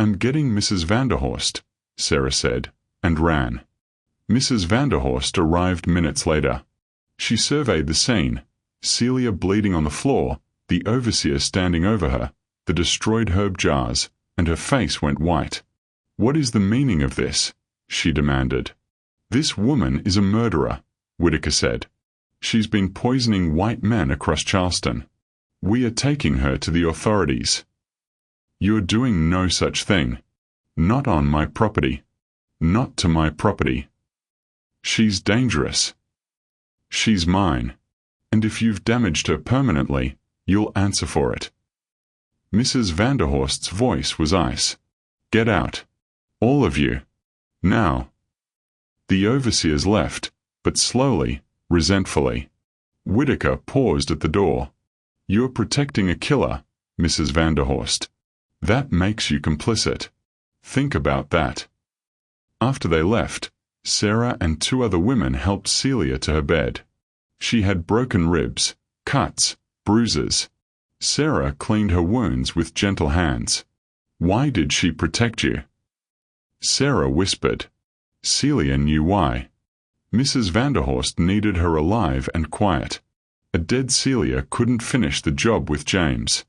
"I'm getting Mrs. Vanderhorst," Sarah said, and ran. Mrs. Vanderhorst arrived minutes later. She surveyed the scene, Celia bleeding on the floor, the overseer standing over her, the destroyed herb jars, and her face went white. "What is the meaning of this?" she demanded. "This woman is a murderer," Whitaker said. "She's been poisoning white men across Charleston. We are taking her to the authorities." "You're doing no such thing. Not on my property. Not to my property. She's dangerous. She's mine. And if you've damaged her permanently, you'll answer for it." Mrs. Vanderhorst's voice was ice. "Get out. All of you. Now." The overseers left, but slowly, resentfully. Whitaker paused at the door. "You're protecting a killer, Mrs. Vanderhorst. That makes you complicit. Think about that." After they left, Sarah and 2 other women helped Celia to her bed. She had broken ribs, cuts, bruises. Sarah cleaned her wounds with gentle hands. "Why did she protect you?" Sarah whispered. Celia knew why. Mrs. Vanderhorst needed her alive and quiet. A dead Celia couldn't finish the job with James.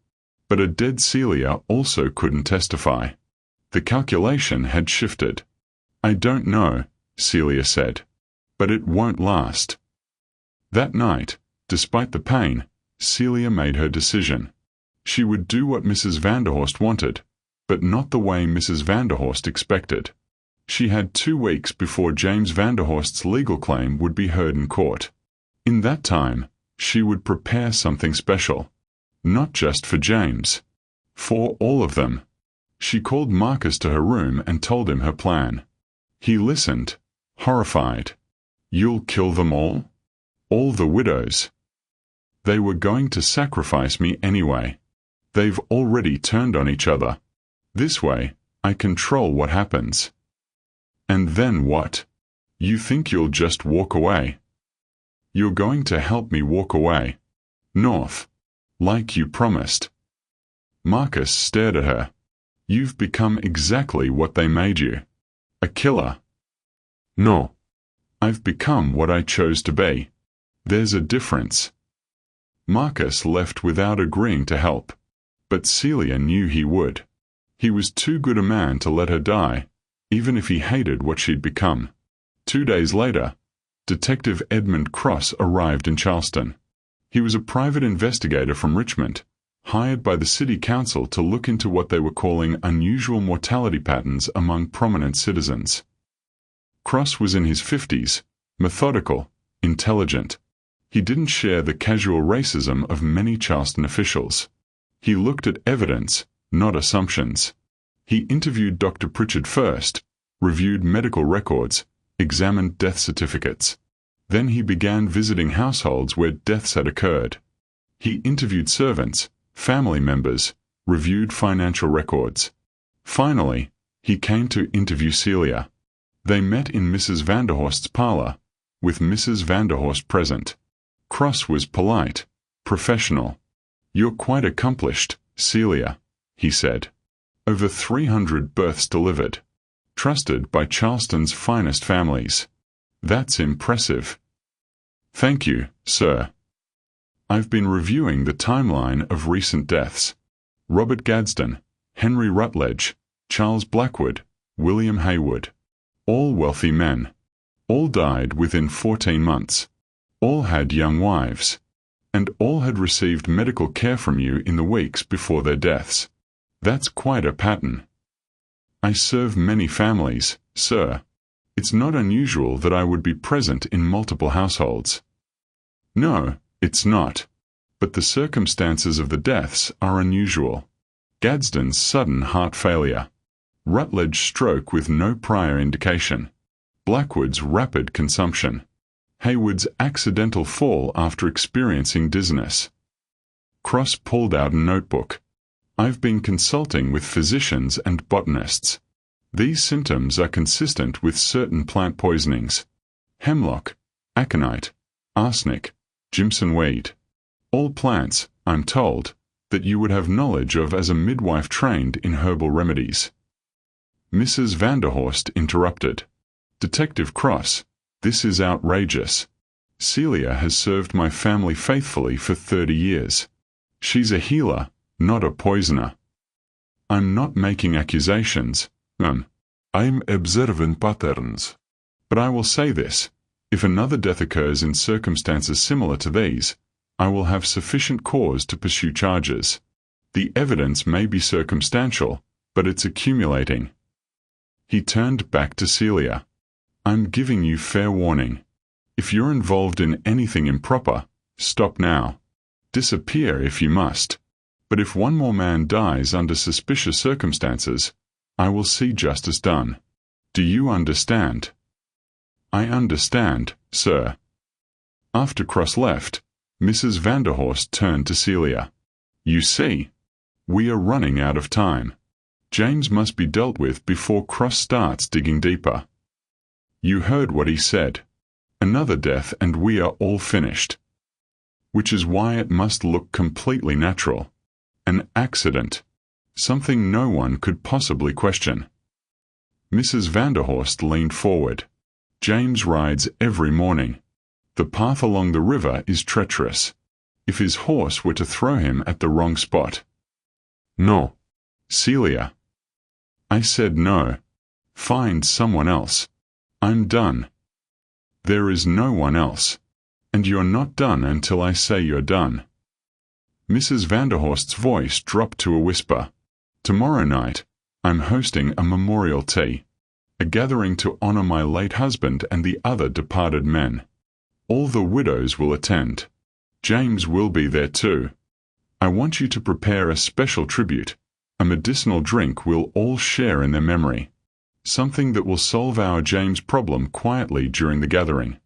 But a dead Celia also couldn't testify. The calculation had shifted. "I don't know," Celia said. "But it won't last." That night, despite the pain, Celia made her decision. She would do what Mrs. Vanderhorst wanted, but not the way Mrs. Vanderhorst expected. She had 2 weeks before James Vanderhorst's legal claim would be heard in court. In that time, she would prepare something special. Not just for James. For all of them. She called Marcus to her room and told him her plan. He listened, horrified. "You'll kill them all? All the widows? They were going to sacrifice me anyway. They've already turned on each other. This way, I control what happens." "And then what? You think you'll just walk away?" "You're going to help me walk away. North. Like you promised." Marcus stared at her. "You've become exactly what they made you. A killer." "No. I've become what I chose to be. There's a difference." Marcus left without agreeing to help. But Celia knew he would. He was too good a man to let her die, even if he hated what she'd become. 2 days later, Detective Edmund Cross arrived in Charleston. He was a private investigator from Richmond, hired by the city council to look into what they were calling unusual mortality patterns among prominent citizens. Cross was in his 50s, methodical, intelligent. He didn't share the casual racism of many Charleston officials. He looked at evidence, not assumptions. He interviewed Dr. Pritchard first, reviewed medical records, examined death certificates. Then he began visiting households where deaths had occurred. He interviewed servants, family members, reviewed financial records. Finally, he came to interview Celia. They met in Mrs. Vanderhorst's parlor, with Mrs. Vanderhorst present. Cross was polite, professional. "You're quite accomplished, Celia," he said. Over 300 births delivered. Trusted by Charleston's finest families. That's impressive. Thank you, sir. I've been reviewing the timeline of recent deaths. Robert Gadsden, Henry Rutledge, Charles Blackwood, William Haywood. All wealthy men. All died within 14 months. All had young wives. And all had received medical care from you in the weeks before their deaths. That's quite a pattern. I serve many families, sir. It's not unusual that I would be present in multiple households. No, it's not. But the circumstances of the deaths are unusual. Gadsden's sudden heart failure. Rutledge's stroke with no prior indication. Blackwood's rapid consumption. Haywood's accidental fall after experiencing dizziness. Cross pulled out a notebook. I've been consulting with physicians and botanists. These symptoms are consistent with certain plant poisonings. Hemlock, aconite, arsenic, Jimson weed. All plants, I'm told, that you would have knowledge of as a midwife trained in herbal remedies. Mrs. Vanderhorst interrupted. Detective Cross, this is outrageous. Celia has served my family faithfully for 30 years. She's a healer, not a poisoner. I'm not making accusations. I'm observing patterns. But I will say this. If another death occurs in circumstances similar to these, I will have sufficient cause to pursue charges. The evidence may be circumstantial, but it's accumulating. He turned back to Celia. I'm giving you fair warning. If you're involved in anything improper, stop now. Disappear if you must. But if one more man dies under suspicious circumstances, I will see justice done. Do you understand? I understand, sir. After Cross left, Mrs. Vanderhorst turned to Celia. You see, we are running out of time. James must be dealt with before Cross starts digging deeper. You heard what he said. Another death and we are all finished. Which is why it must look completely natural. An accident. Something no one could possibly question. Mrs. Vanderhorst leaned forward. James rides every morning. The path along the river is treacherous. If his horse were to throw him at the wrong spot. No. Celia. I said no. Find someone else. I'm done. There is no one else. And you're not done until I say you're done. Mrs. Vanderhorst's voice dropped to a whisper. Tomorrow night, I'm hosting a memorial tea. A gathering to honor my late husband and the other departed men. All the widows will attend. James will be there too. I want you to prepare a special tribute. A medicinal drink we'll all share in their memory. Something that will solve our James problem quietly during the gathering.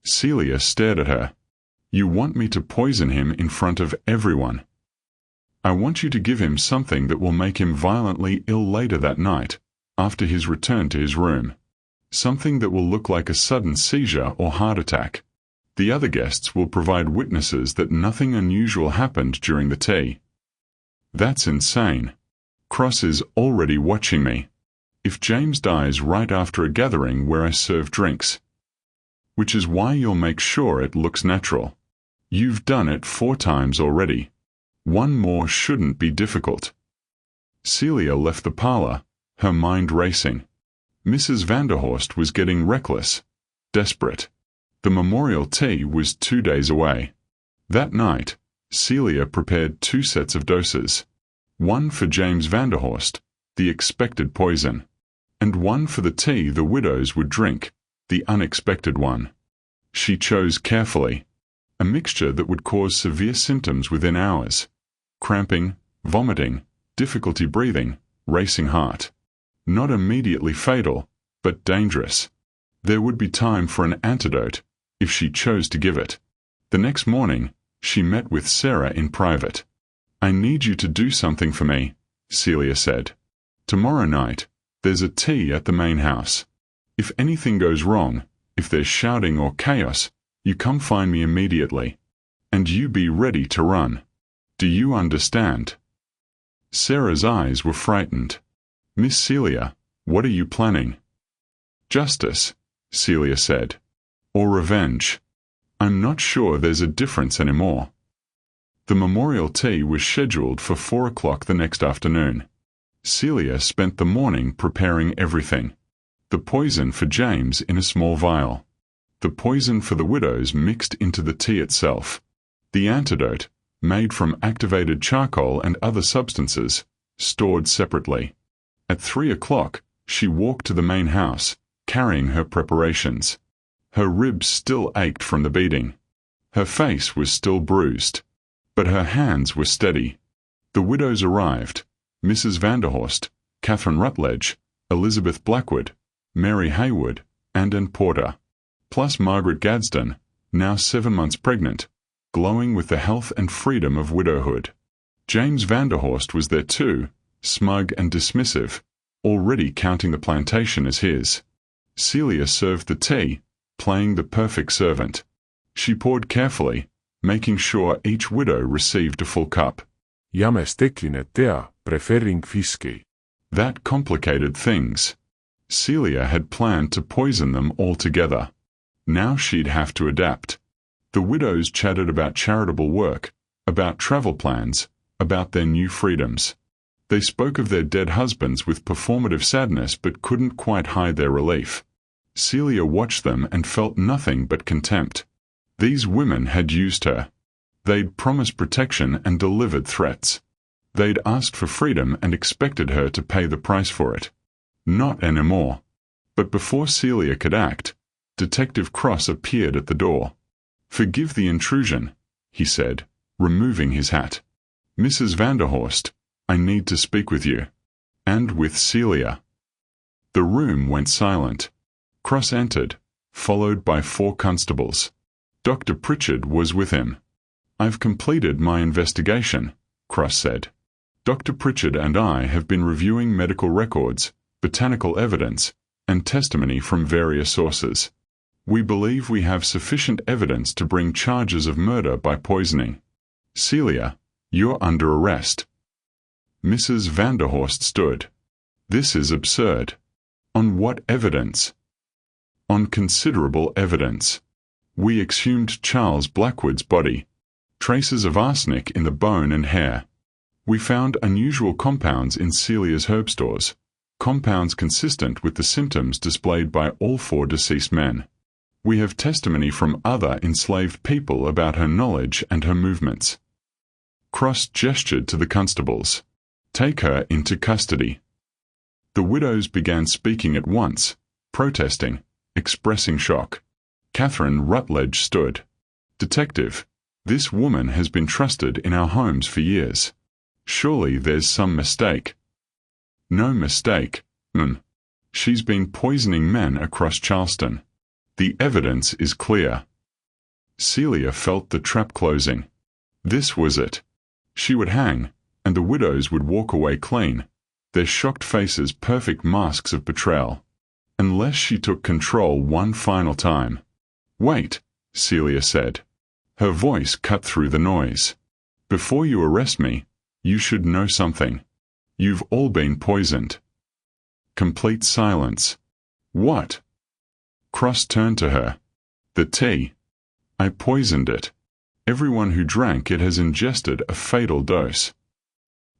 Celia stared at her. You want me to poison him in front of everyone. I want you to give him something that will make him violently ill later that night, after his return to his room. Something that will look like a sudden seizure or heart attack. The other guests will provide witnesses that nothing unusual happened during the tea. That's insane. Cross is already watching me. If James dies right after a gathering where I serve drinks. Which is why you'll make sure it looks natural. You've done it 4 times already. One more shouldn't be difficult. Celia left the parlor, her mind racing. Mrs. Vanderhorst was getting reckless, desperate. The memorial tea was 2 days away. That night, Celia prepared 2 sets of doses. One for James Vanderhorst, the expected poison, and one for the tea the widows would drink, the unexpected one. She chose carefully. A mixture that would cause severe symptoms within hours. Cramping, vomiting, difficulty breathing, racing heart. Not immediately fatal, but dangerous. There would be time for an antidote, if she chose to give it. The next morning, she met with Sarah in private. I need you to do something for me, Celia said. Tomorrow night, there's a tea at the main house. If anything goes wrong, if there's shouting or chaos, you come find me immediately. And you be ready to run. Do you understand? Sarah's eyes were frightened. "Miss Celia, what are you planning?" "Justice," Celia said. "Or revenge. I'm not sure there's a difference anymore." The memorial tea was scheduled for 4 o'clock the next afternoon. Celia spent the morning preparing everything. The poison for James in a small vial. The poison for the widows mixed into the tea itself. The antidote, made from activated charcoal and other substances, stored separately. At 3 o'clock, she walked to the main house, carrying her preparations. Her ribs still ached from the beating. Her face was still bruised. But her hands were steady. The widows arrived: Mrs. Vanderhorst, Catherine Rutledge, Elizabeth Blackwood, Mary Haywood, and Ann Porter, plus Margaret Gadsden, now 7 months pregnant, glowing with the health and freedom of widowhood. James Vanderhorst was there too, smug and dismissive, already counting the plantation as his. Celia served the tea, playing the perfect servant. She poured carefully, making sure each widow received a full cup. Jame stekline tea, preferring fiski. That complicated things. Celia had planned to poison them all together. Now she'd have to adapt. The widows chatted about charitable work, about travel plans, about their new freedoms. They spoke of their dead husbands with performative sadness but couldn't quite hide their relief. Celia watched them and felt nothing but contempt. These women had used her. They'd promised protection and delivered threats. They'd asked for freedom and expected her to pay the price for it. Not anymore. But before Celia could act, Detective Cross appeared at the door. "Forgive the intrusion," he said, removing his hat. "Mrs. Vanderhorst, I need to speak with you." And with Celia. The room went silent. Cross entered, followed by 4 constables. Dr. Pritchard was with him. "I've completed my investigation," Cross said. "Dr. Pritchard and I have been reviewing medical records, botanical evidence, and testimony from various sources. We believe we have sufficient evidence to bring charges of murder by poisoning. Celia, you're under arrest." Mrs. Vanderhorst stood. "This is absurd. On what evidence?" "On considerable evidence. We exhumed Charles Blackwood's body. Traces of arsenic in the bone and hair. We found unusual compounds in Celia's herb stores, compounds consistent with the symptoms displayed by all 4 deceased men. We have testimony from other enslaved people about her knowledge and her movements." Cross gestured to the constables. "Take her into custody." The widows began speaking at once, protesting, expressing shock. Catherine Rutledge stood. "Detective, this woman has been trusted in our homes for years. Surely there's some mistake." "No mistake, ma'am. She's been poisoning men across Charleston. The evidence is clear." Celia felt the trap closing. This was it. She would hang, and the widows would walk away clean, their shocked faces perfect masks of betrayal. Unless she took control one final time. "Wait," Celia said. Her voice cut through the noise. "Before you arrest me, you should know something. You've all been poisoned." Complete silence. "What?" Cross turned to her. "The tea. I poisoned it. Everyone who drank it has ingested a fatal dose."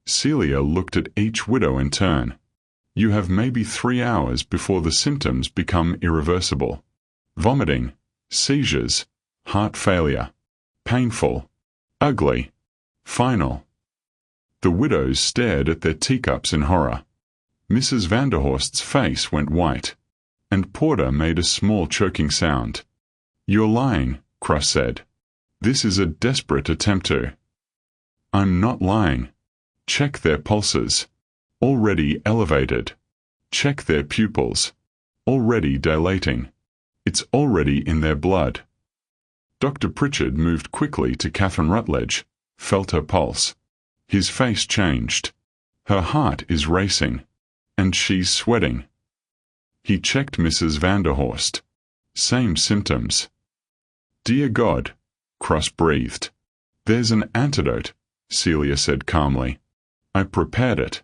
Celia looked at each widow in turn. "You have maybe 3 hours before the symptoms become irreversible. Vomiting, seizures, heart failure. Painful, ugly, final." The widows stared at their teacups in horror. Mrs. Vanderhorst's face went white, and Porter made a small choking sound. "You're lying," Cross said. "This is a desperate attempt to." "I'm not lying. Check their pulses. Already elevated. Check their pupils. Already dilating. It's already in their blood." Dr. Pritchard moved quickly to Catherine Rutledge, felt her pulse. His face changed. Her heart is racing, and she's sweating. He checked Mrs. Vanderhorst. Same symptoms. "Dear God," Cross breathed. "There's an antidote," Celia said calmly. I prepared it,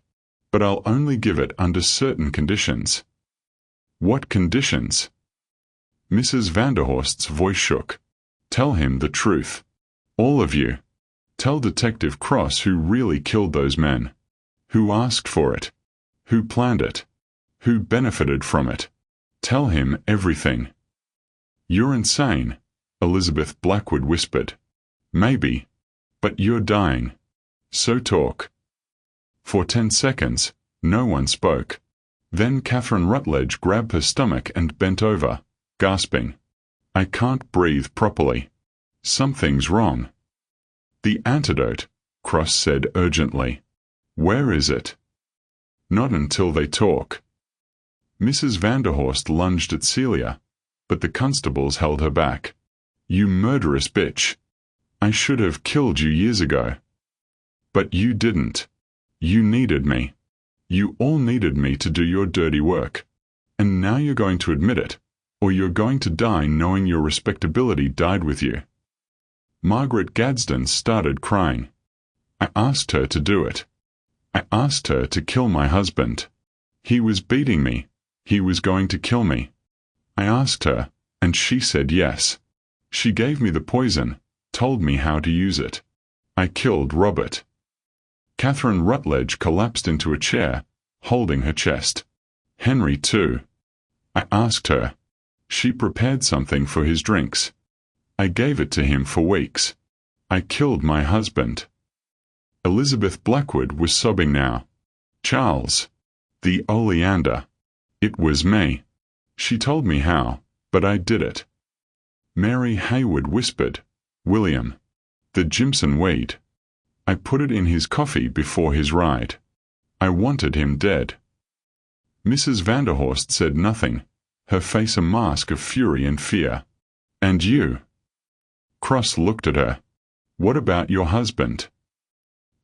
but I'll only give it under certain conditions. What conditions? Mrs. Vanderhorst's voice shook. Tell him the truth. All of you. Tell Detective Cross who really killed those men. Who asked for it. Who planned it. Who benefited from it. Tell him everything. You're insane, Elizabeth Blackwood whispered. Maybe. But you're dying. So talk. For 10 seconds, no one spoke. Then Catherine Rutledge grabbed her stomach and bent over, gasping. I can't breathe properly. Something's wrong. The antidote, Cross said urgently. Where is it? Not until they talk. Mrs. Vanderhorst lunged at Celia, but the constables held her back. You murderous bitch. I should have killed you years ago. But you didn't. You needed me. You all needed me to do your dirty work. And now you're going to admit it, or you're going to die knowing your respectability died with you. Margaret Gadsden started crying. I asked her to do it. I asked her to kill my husband. He was beating me. He was going to kill me. I asked her, and she said yes. She gave me the poison, told me how to use it. I killed Robert. Catherine Rutledge collapsed into a chair, holding her chest. Henry too. I asked her. She prepared something for his drinks. I gave it to him for weeks. I killed my husband. Elizabeth Blackwood was sobbing now. Charles. The oleander. It was me. She told me how, but I did it. Mary Hayward whispered. William. The Jimson weed. I put it in his coffee before his ride. I wanted him dead. Mrs. Vanderhorst said nothing, her face a mask of fury and fear. And you? Cross looked at her. What about your husband?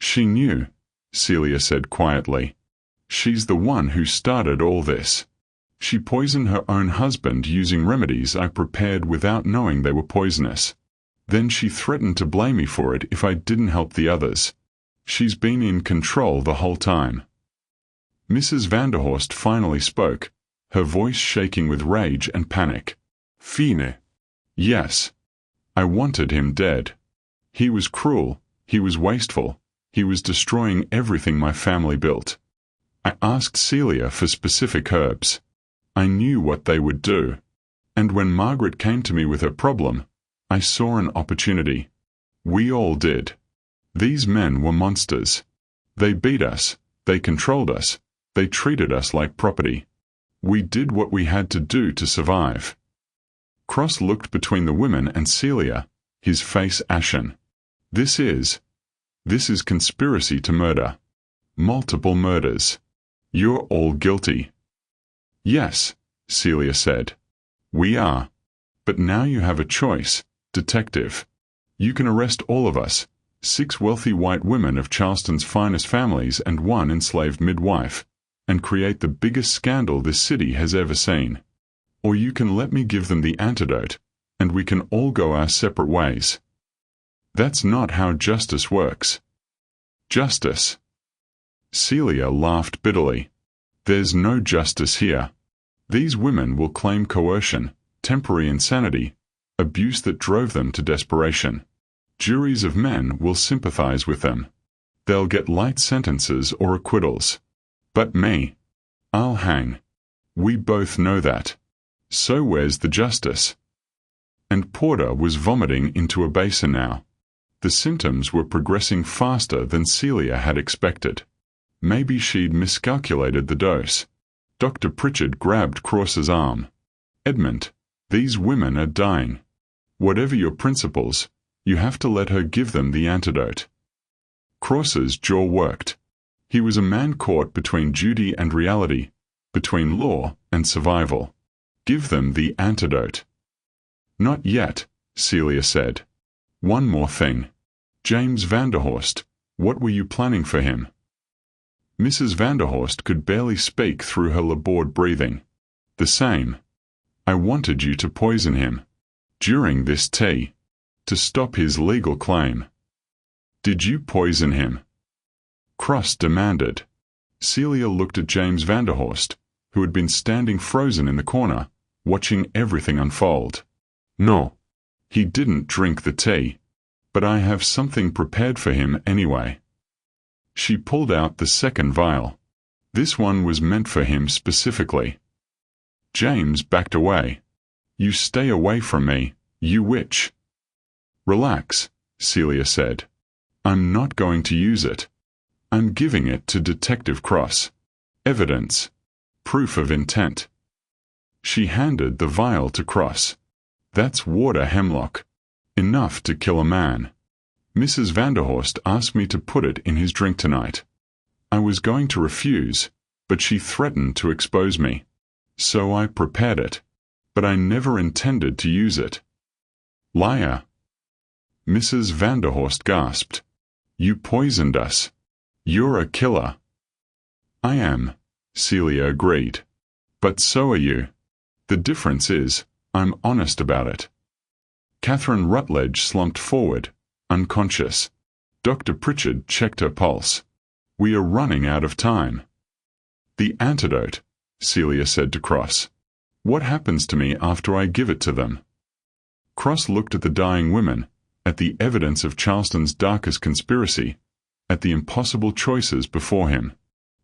She knew, Celia said quietly. She's the one who started all this. She poisoned her own husband using remedies I prepared without knowing they were poisonous. Then she threatened to blame me for it if I didn't help the others. She's been in control the whole time. Mrs. Vanderhorst finally spoke, her voice shaking with rage and panic. Fine. Yes. I wanted him dead. He was cruel, he was wasteful, he was destroying everything my family built. I asked Celia for specific herbs. I knew what they would do. And when Margaret came to me with her problem, I saw an opportunity. We all did. These men were monsters. They beat us, they controlled us, they treated us like property. We did what we had to do to survive. Cross looked between the women and Celia, his face ashen. This is conspiracy to murder. Multiple murders. You're all guilty. Yes, Celia said. We are. But now you have a choice, detective. You can arrest all of us, 6 wealthy white women of Charleston's finest families and 1 enslaved midwife, and create the biggest scandal this city has ever seen. Or you can let me give them the antidote, and we can all go our separate ways. That's not how justice works. Justice. Celia laughed bitterly. There's no justice here. These women will claim coercion, temporary insanity, abuse that drove them to desperation. Juries of men will sympathize with them. They'll get light sentences or acquittals. But me, I'll hang. We both know that. So where's the justice? And Porter was vomiting into a basin now. The symptoms were progressing faster than Celia had expected. Maybe she'd miscalculated the dose. Dr. Pritchard grabbed Cross's arm. Edmund, these women are dying. Whatever your principles, you have to let her give them the antidote. Cross's jaw worked. He was a man caught between duty and reality, between law and survival. Give them the antidote. Not yet, Celia said. One more thing. James Vanderhorst, what were you planning for him? Mrs. Vanderhorst could barely speak through her labored breathing. The same. I wanted you to poison him. During this tea. To stop his legal claim. Did you poison him? Cross demanded. Celia looked at James Vanderhorst, who had been standing frozen in the corner, watching everything unfold. No. He didn't drink the tea, but I have something prepared for him anyway. She pulled out the second vial. This one was meant for him specifically. James backed away. You stay away from me, you witch. Relax, Celia said. I'm not going to use it. I'm giving it to Detective Cross. Evidence. Proof of intent. She handed the vial to Cross. That's water hemlock. Enough to kill a man. Mrs. Vanderhorst asked me to put it in his drink tonight. I was going to refuse, but she threatened to expose me. So I prepared it. But I never intended to use it. Liar. Mrs. Vanderhorst gasped. You poisoned us. You're a killer. I am, Celia agreed. But so are you. The difference is, I'm honest about it. Catherine Rutledge slumped forward, unconscious. Dr. Pritchard checked her pulse. We are running out of time. The antidote, Celia said to Cross. What happens to me after I give it to them? Cross looked at the dying women, at the evidence of Charleston's darkest conspiracy, at the impossible choices before him.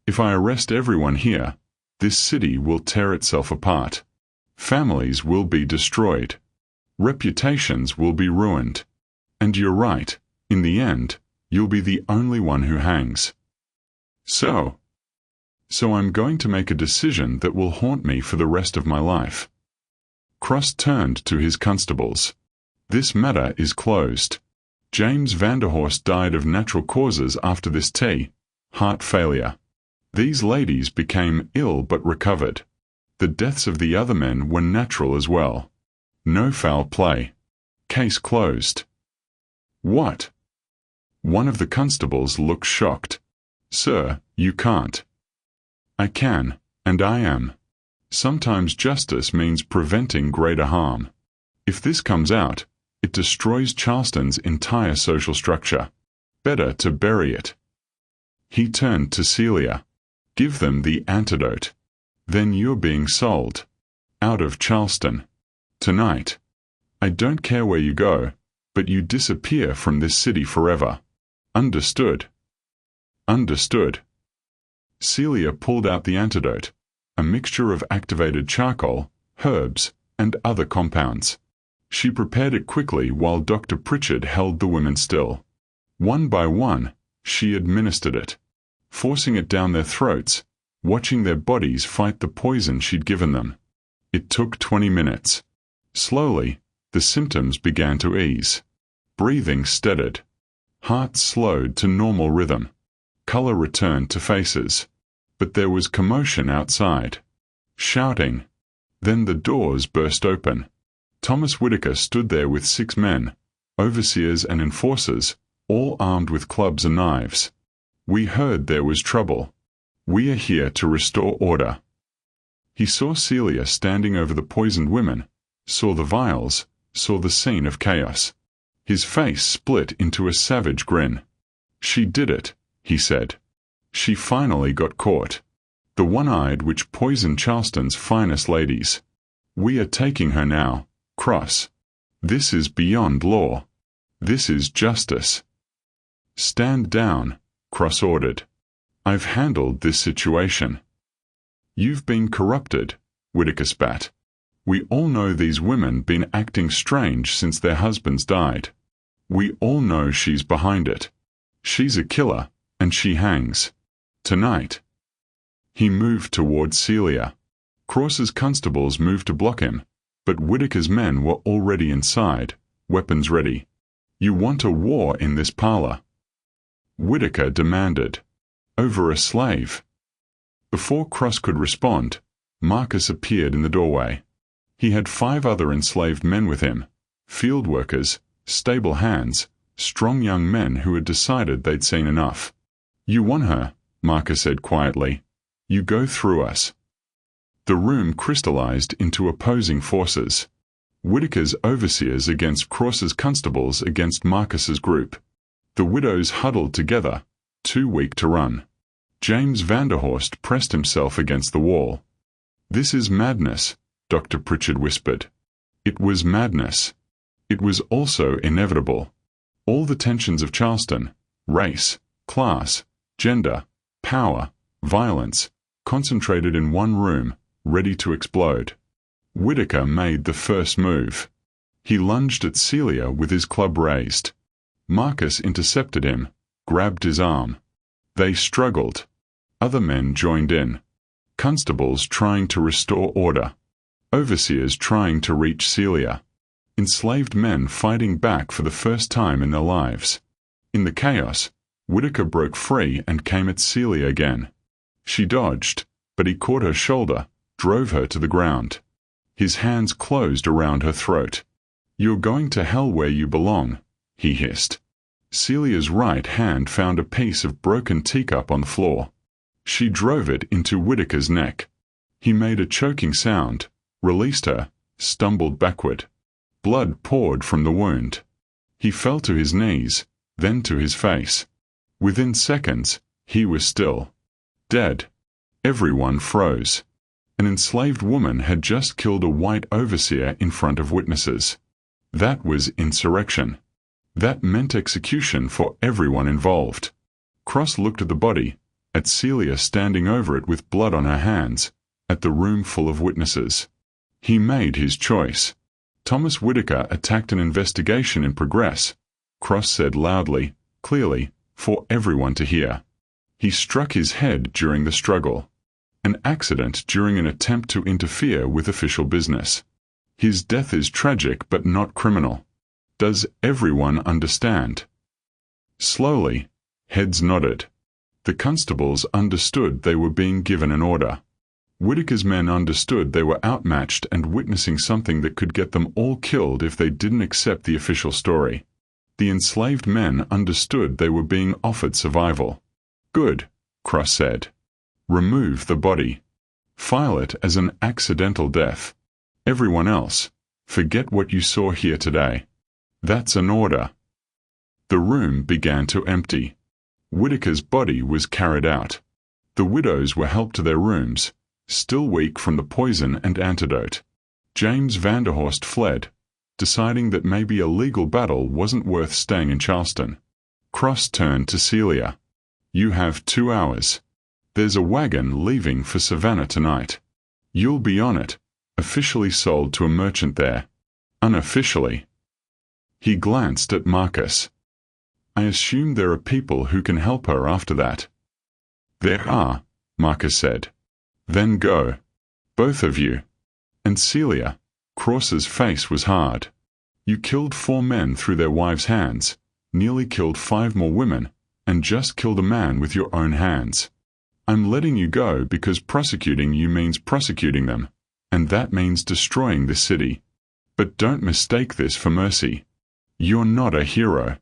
If I arrest everyone here, this city will tear itself apart. Families will be destroyed. Reputations will be ruined. And you're right, in the end, you'll be the only one who hangs. So I'm going to make a decision that will haunt me for the rest of my life. Cross turned to his constables. This matter is closed. James Vanderhorst died of natural causes after this tea, heart failure. These ladies became ill but recovered. The deaths of the other men were natural as well. No foul play. Case closed. What? One of the constables looked shocked. Sir, you can't. I can, and I am. Sometimes justice means preventing greater harm. If this comes out, it destroys Charleston's entire social structure. Better to bury it. He turned to Celia. Give them the antidote. Then you're being sold. Out of Charleston. Tonight. I don't care where you go, but you disappear from this city forever. Understood? Understood. Celia pulled out the antidote, a mixture of activated charcoal, herbs, and other compounds. She prepared it quickly while Dr. Pritchard held the women still. One by one, she administered it, forcing it down their throats, watching their bodies fight the poison she'd given them. It took 20 minutes. Slowly, the symptoms began to ease. Breathing steadied. Heart slowed to normal rhythm. Color returned to faces. But there was commotion outside. Shouting. Then the doors burst open. Thomas Whitaker stood there with 6 men, overseers and enforcers, all armed with clubs and knives. We heard there was trouble. We are here to restore order. He saw Celia standing over the poisoned women, saw the vials, saw the scene of chaos. His face split into a savage grin. She did it, he said. She finally got caught. The one-eyed which poisoned Charleston's finest ladies. We are taking her now, Cross. This is beyond law. This is justice. Stand down, Cross ordered. I've handled this situation. You've been corrupted, Whitaker spat. We all know these women been acting strange since their husbands died. We all know she's behind it. She's a killer, and she hangs. Tonight. He moved toward Celia. Cross's constables moved to block him, but Whitaker's men were already inside, weapons ready. You want a war in this parlor? Whitaker demanded. Over a slave. Before Cross could respond, Marcus appeared in the doorway. He had 5 other enslaved men with him, field workers, stable hands, strong young men who had decided they'd seen enough. You won her, Marcus said quietly. You go through us. The room crystallized into opposing forces. Whitaker's overseers against Cross's constables against Marcus's group. The widows huddled together, too weak to run. James Vanderhorst pressed himself against the wall. "This is madness," Dr. Pritchard whispered. It was madness. It was also inevitable. All the tensions of Charleston, race, class, gender, power, violence, concentrated in one room, ready to explode. Whitaker made the first move. He lunged at Celia with his club raised. Marcus intercepted him, grabbed his arm. They struggled. Other men joined in. Constables trying to restore order. Overseers trying to reach Celia. Enslaved men fighting back for the first time in their lives. In the chaos, Whitaker broke free and came at Celia again. She dodged, but he caught her shoulder, drove her to the ground. His hands closed around her throat. "You're going to hell where you belong," he hissed. Celia's right hand found a piece of broken teacup on the floor. She drove it into Whitaker's neck. He made a choking sound, released her, stumbled backward. Blood poured from the wound. He fell to his knees, then to his face. Within seconds, he was still. Dead. Everyone froze. An enslaved woman had just killed a white overseer in front of witnesses. That was insurrection. That meant execution for everyone involved. Cross looked at the body, at Celia standing over it with blood on her hands, at the room full of witnesses. He made his choice. Thomas Whitaker attacked an investigation in progress, Cross said loudly, clearly, for everyone to hear. He struck his head during the struggle. An accident during an attempt to interfere with official business. His death is tragic but not criminal. Does everyone understand? Slowly, heads nodded. The constables understood they were being given an order. Whitaker's men understood they were outmatched and witnessing something that could get them all killed if they didn't accept the official story. The enslaved men understood they were being offered survival. "Good," Cross said. "Remove the body. File it as an accidental death. Everyone else, forget what you saw here today. That's an order." The room began to empty. Whitaker's body was carried out. The widows were helped to their rooms, still weak from the poison and antidote. James Vanderhorst fled, deciding that maybe a legal battle wasn't worth staying in Charleston. Cross turned to Celia. "You have 2 hours. There's a wagon leaving for Savannah tonight. You'll be on it, officially sold to a merchant there. Unofficially." He glanced at Marcus. "I assume there are people who can help her after that." "There are," Marcus said. "Then go. Both of you." And Celia, Cross's face was hard. "You killed 4 men through their wives' hands, nearly killed 5 more women, and just killed a man with your own hands. I'm letting you go because prosecuting you means prosecuting them, and that means destroying this city. But don't mistake this for mercy. You're not a hero.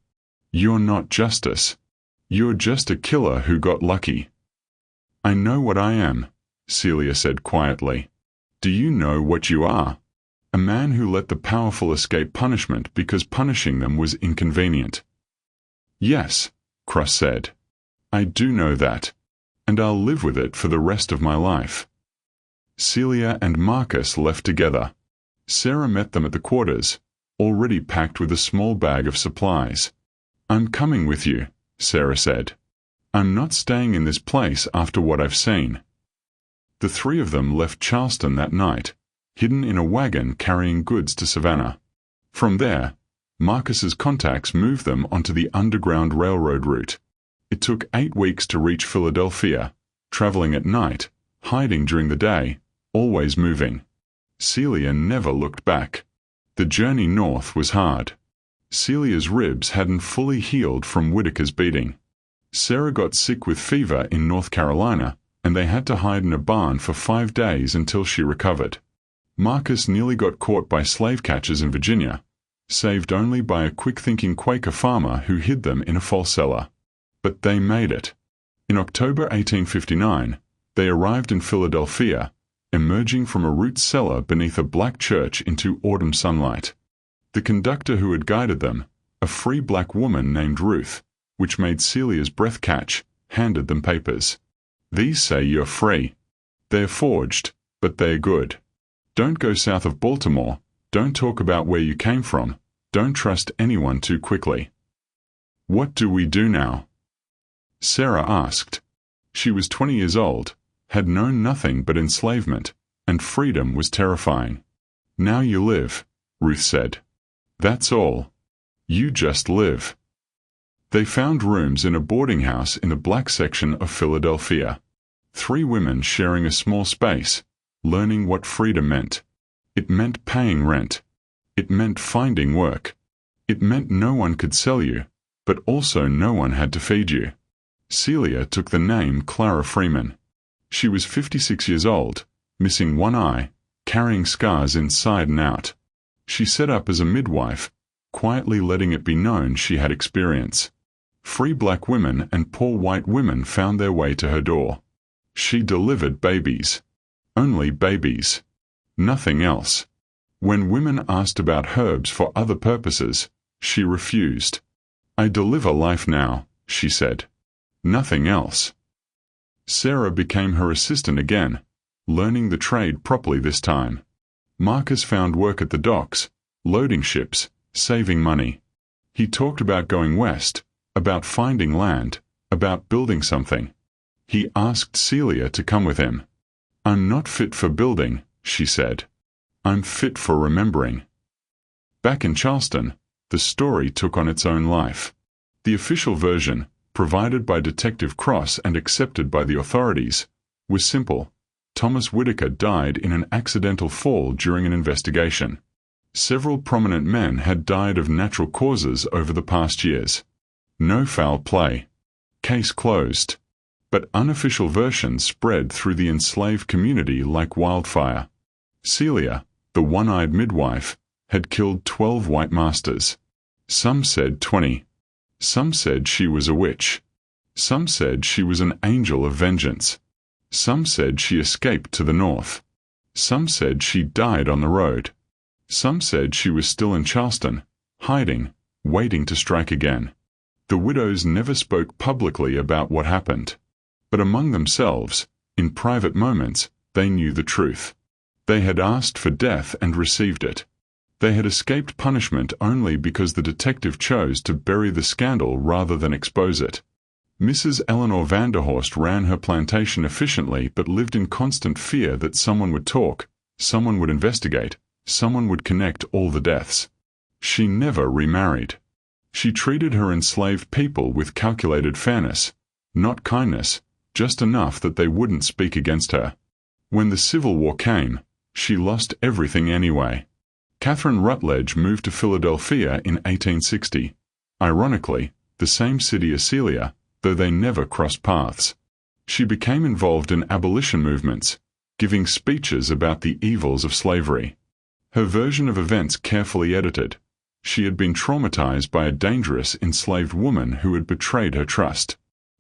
You're not justice. You're just a killer who got lucky." "I know what I am," Celia said quietly. "Do you know what you are? A man who let the powerful escape punishment because punishing them was inconvenient." "Yes," Cross said. "I do know that. And I'll live with it for the rest of my life." Celia and Marcus left together. Sarah met them at the quarters, already packed with a small bag of supplies. "I'm coming with you," Sarah said. "I'm not staying in this place after what I've seen." The 3 of them left Charleston that night, hidden in a wagon carrying goods to Savannah. From there, Marcus's contacts moved them onto the Underground Railroad route. It took 8 weeks to reach Philadelphia, traveling at night, hiding during the day, always moving. Celia never looked back. The journey north was hard. Celia's ribs hadn't fully healed from Whitaker's beating. Sarah got sick with fever in North Carolina, and they had to hide in a barn for 5 days until she recovered. Marcus nearly got caught by slave catchers in Virginia, saved only by a quick-thinking Quaker farmer who hid them in a false cellar. But they made it. In October 1859, they arrived in Philadelphia, emerging from a root cellar beneath a black church into autumn sunlight. The conductor who had guided them, a free black woman named Ruth, which made Celia's breath catch, handed them papers. "These say you're free. They're forged, but they're good. Don't go south of Baltimore. Don't talk about where you came from. Don't trust anyone too quickly." "What do we do now?" Sarah asked. She was 20 years old, had known nothing but enslavement, and freedom was terrifying. "Now you live," Ruth said. "That's all. You just live." They found rooms in a boarding house in the black section of Philadelphia. 3 women sharing a small space, learning what freedom meant. It meant paying rent. It meant finding work. It meant no one could sell you, but also no one had to feed you. Celia took the name Clara Freeman. She was 56 years old, missing one eye, carrying scars inside and out. She set up as a midwife, quietly letting it be known she had experience. Free black women and poor white women found their way to her door. She delivered babies. Only babies. Nothing else. When women asked about herbs for other purposes, she refused. "I deliver life now," she said. Nothing else. Sarah became her assistant again, learning the trade properly this time. Marcus found work at the docks, loading ships, saving money. He talked about going west, about finding land, about building something. He asked Celia to come with him. "I'm not fit for building," she said. "I'm fit for remembering." Back in Charleston, the story took on its own life. The official version, provided by Detective Cross and accepted by the authorities, was simple. Thomas Whitaker died in an accidental fall during an investigation. Several prominent men had died of natural causes over the past years. No foul play. Case closed. But unofficial versions spread through the enslaved community like wildfire. Celia, the one-eyed midwife, had killed 12 white masters. Some said 20. Some said she was a witch. Some said she was an angel of vengeance. Some said she escaped to the north. Some said she died on the road. Some said she was still in Charleston, hiding, waiting to strike again. The widows never spoke publicly about what happened. But among themselves, in private moments, they knew the truth. They had asked for death and received it. They had escaped punishment only because the detective chose to bury the scandal rather than expose it. Mrs. Eleanor Vanderhorst ran her plantation efficiently but lived in constant fear that someone would talk, someone would investigate, someone would connect all the deaths. She never remarried. She treated her enslaved people with calculated fairness, not kindness, just enough that they wouldn't speak against her. When the Civil War came, she lost everything anyway. Catherine Rutledge moved to Philadelphia in 1860. Ironically, the same city as Celia, though they never crossed paths. She became involved in abolition movements, giving speeches about the evils of slavery. Her version of events carefully edited. She had been traumatized by a dangerous enslaved woman who had betrayed her trust.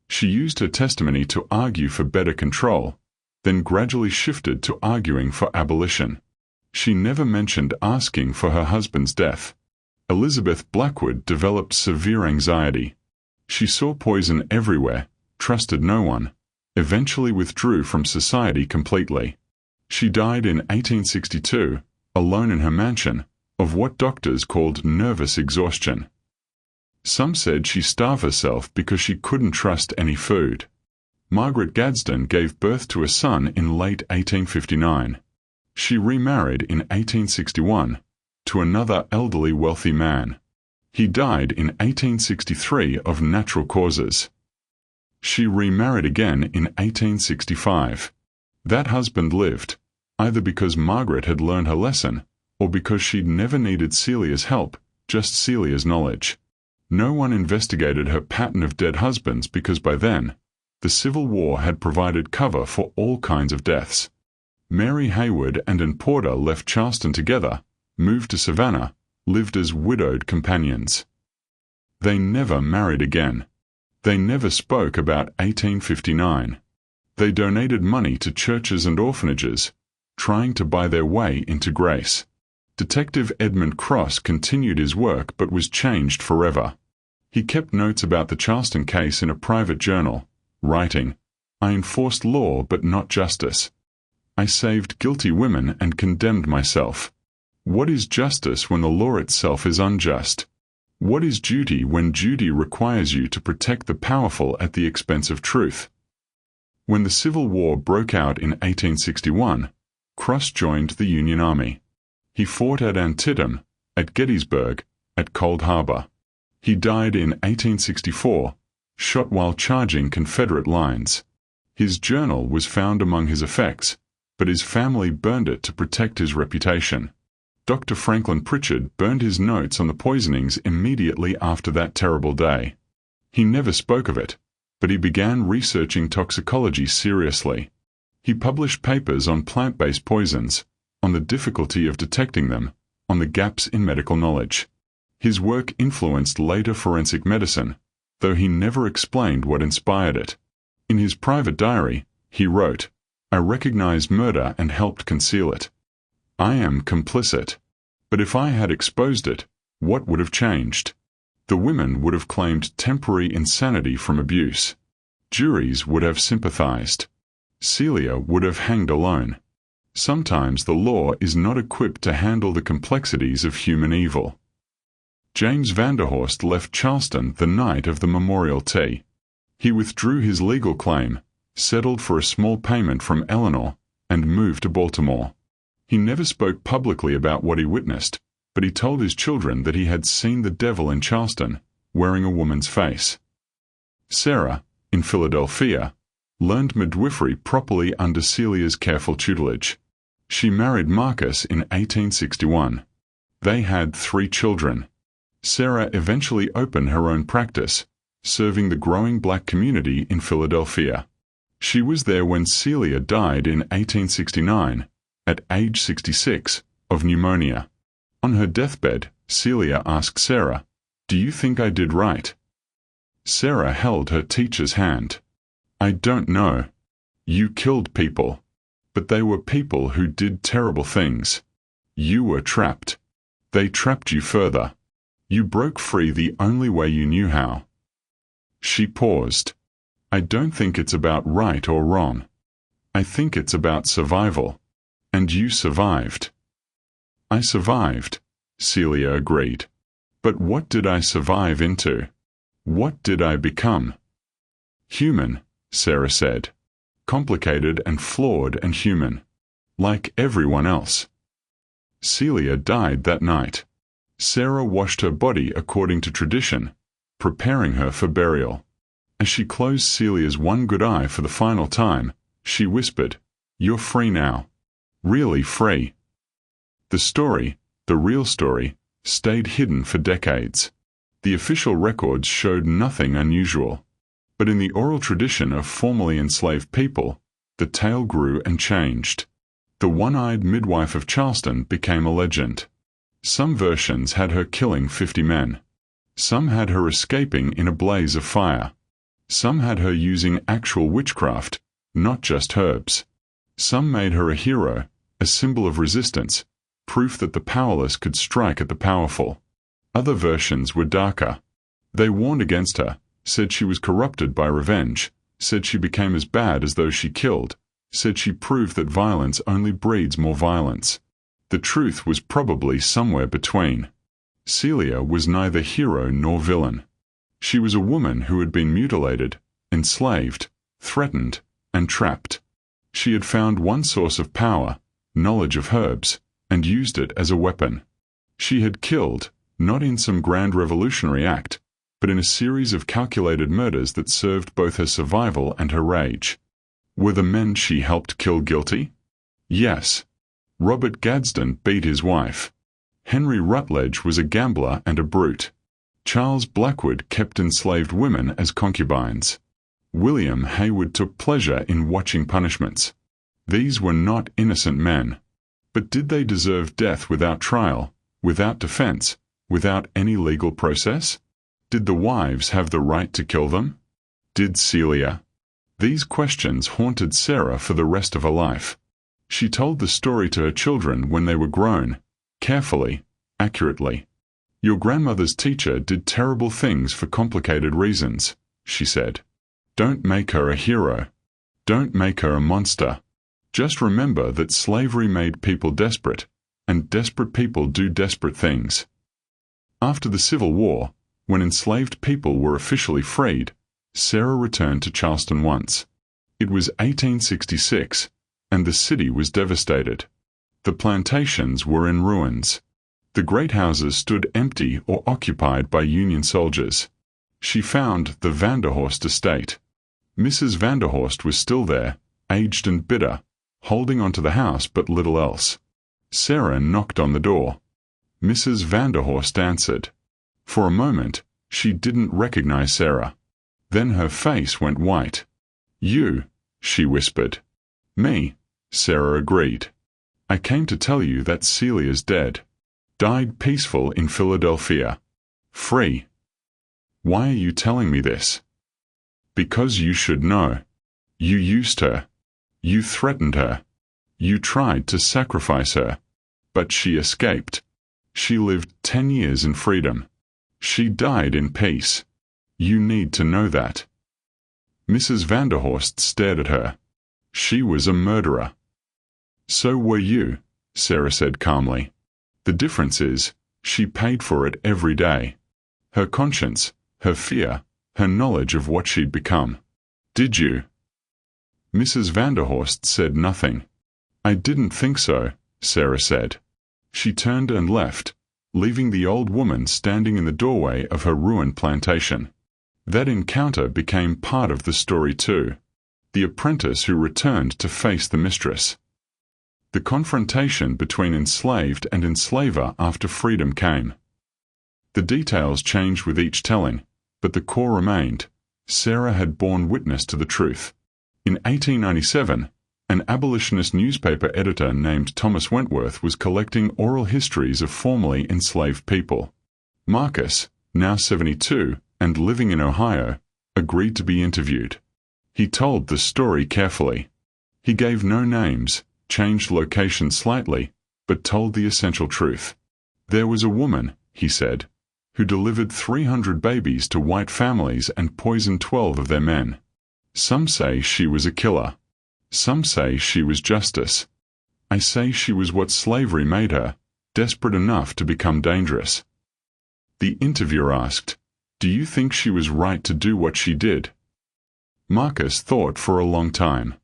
She used her testimony to argue for better control, then gradually shifted to arguing for abolition. She never mentioned asking for her husband's death. Elizabeth Blackwood developed severe anxiety. She saw poison everywhere, trusted no one, eventually withdrew from society completely. She died in 1862, alone in her mansion, of what doctors called nervous exhaustion. Some said she starved herself because she couldn't trust any food. Margaret Gadsden gave birth to a son in late 1859. She remarried in 1861 to another elderly wealthy man. He died in 1863 of natural causes. She remarried again in 1865. That husband lived, either because Margaret had learned her lesson, or because she'd never needed Celia's help, just Celia's knowledge. No one investigated her pattern of dead husbands because by then, the Civil War had provided cover for all kinds of deaths. Mary Hayward and Ann Porter left Charleston together, moved to Savannah, lived as widowed companions. They never married again. They never spoke about 1859. They donated money to churches and orphanages, trying to buy their way into grace. Detective Edmund Cross continued his work but was changed forever. He kept notes about the Charleston case in a private journal, writing, "I enforced law but not justice. I saved guilty women and condemned myself. What is justice when the law itself is unjust? What is duty when duty requires you to protect the powerful at the expense of truth?" When the Civil War broke out in 1861, Cross joined the Union Army. He fought at Antietam, at Gettysburg, at Cold Harbor. He died in 1864, shot while charging Confederate lines. His journal was found among his effects, but his family burned it to protect his reputation. Dr. Franklin Pritchard burned his notes on the poisonings immediately after that terrible day. He never spoke of it, but he began researching toxicology seriously. He published papers on plant-based poisons, on the difficulty of detecting them, on the gaps in medical knowledge. His work influenced later forensic medicine, though he never explained what inspired it. In his private diary, he wrote, "I recognized murder and helped conceal it. I am complicit. But if I had exposed it, what would have changed? The women would have claimed temporary insanity from abuse. Juries would have sympathized. Celia would have hanged alone. Sometimes the law is not equipped to handle the complexities of human evil." James Vanderhorst left Charleston the night of the memorial tea. He withdrew his legal claim, settled for a small payment from Eleanor, and moved to Baltimore. He never spoke publicly about what he witnessed, but he told his children that he had seen the devil in Charleston, wearing a woman's face. Sarah, in Philadelphia, learned midwifery properly under Celia's careful tutelage. She married Marcus in 1861. They had 3 children. Sarah eventually opened her own practice, serving the growing black community in Philadelphia. She was there when Celia died in 1869, at age 66, of pneumonia. On her deathbed, Celia asked Sarah, "Do you think I did right?" Sarah held her teacher's hand. "I don't know. You killed people. But they were people who did terrible things. You were trapped. They trapped you further. You broke free the only way you knew how." She paused. "I don't think it's about right or wrong. I think it's about survival. And you survived." "I survived," Celia agreed. "But what did I survive into? What did I become?" "Human," Sarah said. "Complicated and flawed and human. Like everyone else." Celia died that night. Sarah washed her body according to tradition, preparing her for burial. As she closed Celia's one good eye for the final time, she whispered, "You're free now. Really free." The story, the real story, stayed hidden for decades. The official records showed nothing unusual. But in the oral tradition of formerly enslaved people, the tale grew and changed. The one-eyed midwife of Charleston became a legend. Some versions had her killing 50 men. Some had her escaping in a blaze of fire. Some had her using actual witchcraft, not just herbs. Some made her a hero, a symbol of resistance, proof that the powerless could strike at the powerful. Other versions were darker. They warned against her, said she was corrupted by revenge, said she became as bad as those she killed, said she proved that violence only breeds more violence. The truth was probably somewhere between. Celia was neither hero nor villain. She was a woman who had been mutilated, enslaved, threatened, and trapped. She had found one source of power, knowledge of herbs, and used it as a weapon. She had killed, not in some grand revolutionary act, but in a series of calculated murders that served both her survival and her rage. Were the men she helped kill guilty? Yes. Robert Gadsden beat his wife. Henry Rutledge was a gambler and a brute. Charles Blackwood kept enslaved women as concubines. William Hayward took pleasure in watching punishments. These were not innocent men. But did they deserve death without trial, without defense, without any legal process? Did the wives have the right to kill them? Did Celia? These questions haunted Sarah for the rest of her life. She told the story to her children when they were grown, carefully, accurately. "Your grandmother's teacher did terrible things for complicated reasons," she said. Don't make her a hero. Don't make her a monster. Just remember that slavery made people desperate, and desperate people do desperate things. After the Civil War, when enslaved people were officially freed, Sarah returned to Charleston once. It was 1866, and the city was devastated. The plantations were in ruins. The great houses stood empty or occupied by Union soldiers. She found the Vanderhorst estate. Mrs. Vanderhorst was still there, aged and bitter, holding onto the house but little else. Sarah knocked on the door. Mrs. Vanderhorst answered. For a moment, she didn't recognize Sarah. Then her face went white. "You," she whispered. "Me," Sarah agreed. "I came to tell you that Celia's dead. Died peaceful in Philadelphia. Free." "Why are you telling me this?" "Because you should know. You used her. You threatened her. You tried to sacrifice her. But she escaped. She lived 10 years in freedom. She died in peace. You need to know that." Mrs. Vanderhorst stared at her. She was a murderer. "So were you," Sarah said calmly. "The difference is, she paid for it every day. Her conscience, her fear, her knowledge of what she'd become. Did you?" Mrs. Vanderhorst said nothing. "I didn't think so," Sarah said. She turned and left, leaving the old woman standing in the doorway of her ruined plantation. That encounter became part of the story too. The apprentice who returned to face the mistress. The confrontation between enslaved and enslaver after freedom came. The details changed with each telling, but the core remained. Sarah had borne witness to the truth. In 1897, an abolitionist newspaper editor named Thomas Wentworth was collecting oral histories of formerly enslaved people. Marcus, now 72 and living in Ohio, agreed to be interviewed. He told the story carefully. He gave no names, changed location slightly, but told the essential truth. There was a woman, he said, who delivered 300 babies to white families and poisoned 12 of their men. Some say she was a killer. Some say she was justice. I say she was what slavery made her, desperate enough to become dangerous." The interviewer asked, "Do you think she was right to do what she did?" Marcus thought for a long time.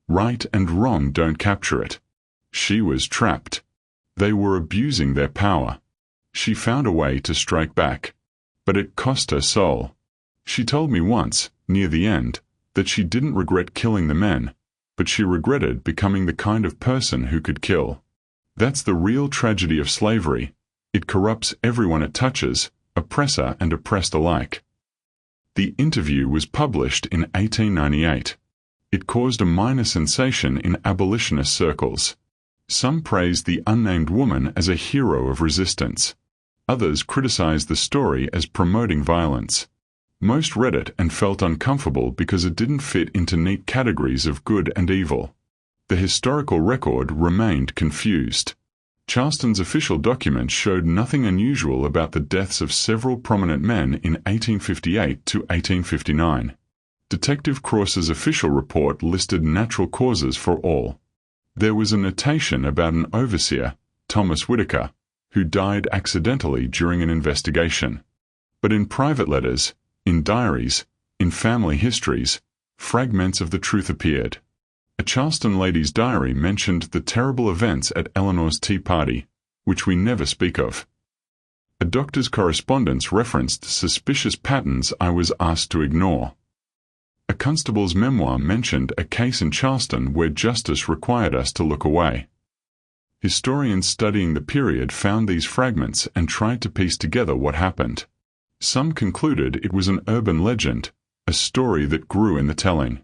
Right and wrong don't capture it. She was trapped. They were abusing their power. She found a way to strike back. But it cost her soul. She told me once, near the end, that she didn't regret killing the men, but she regretted becoming the kind of person who could kill. That's the real tragedy of slavery. It corrupts everyone it touches, oppressor and oppressed alike. The interview was published in 1898. It caused a minor sensation in abolitionist circles. Some praised the unnamed woman as a hero of resistance. Others criticized the story as promoting violence. Most read it and felt uncomfortable because it didn't fit into neat categories of good and evil. The historical record remained confused. Charleston's official documents showed nothing unusual about the deaths of several prominent men in 1858 to 1859. Detective Cross's official report listed natural causes for all. There was a notation about an overseer, Thomas Whitaker, who died accidentally during an investigation. But in private letters, in diaries, in family histories, fragments of the truth appeared. A Charleston lady's diary mentioned the terrible events at Eleanor's tea party, which we never speak of. A doctor's correspondence referenced suspicious patterns I was asked to ignore. A constable's memoir mentioned a case in Charleston where justice required us to look away. Historians studying the period found these fragments and tried to piece together what happened. Some concluded it was an urban legend, a story that grew in the telling.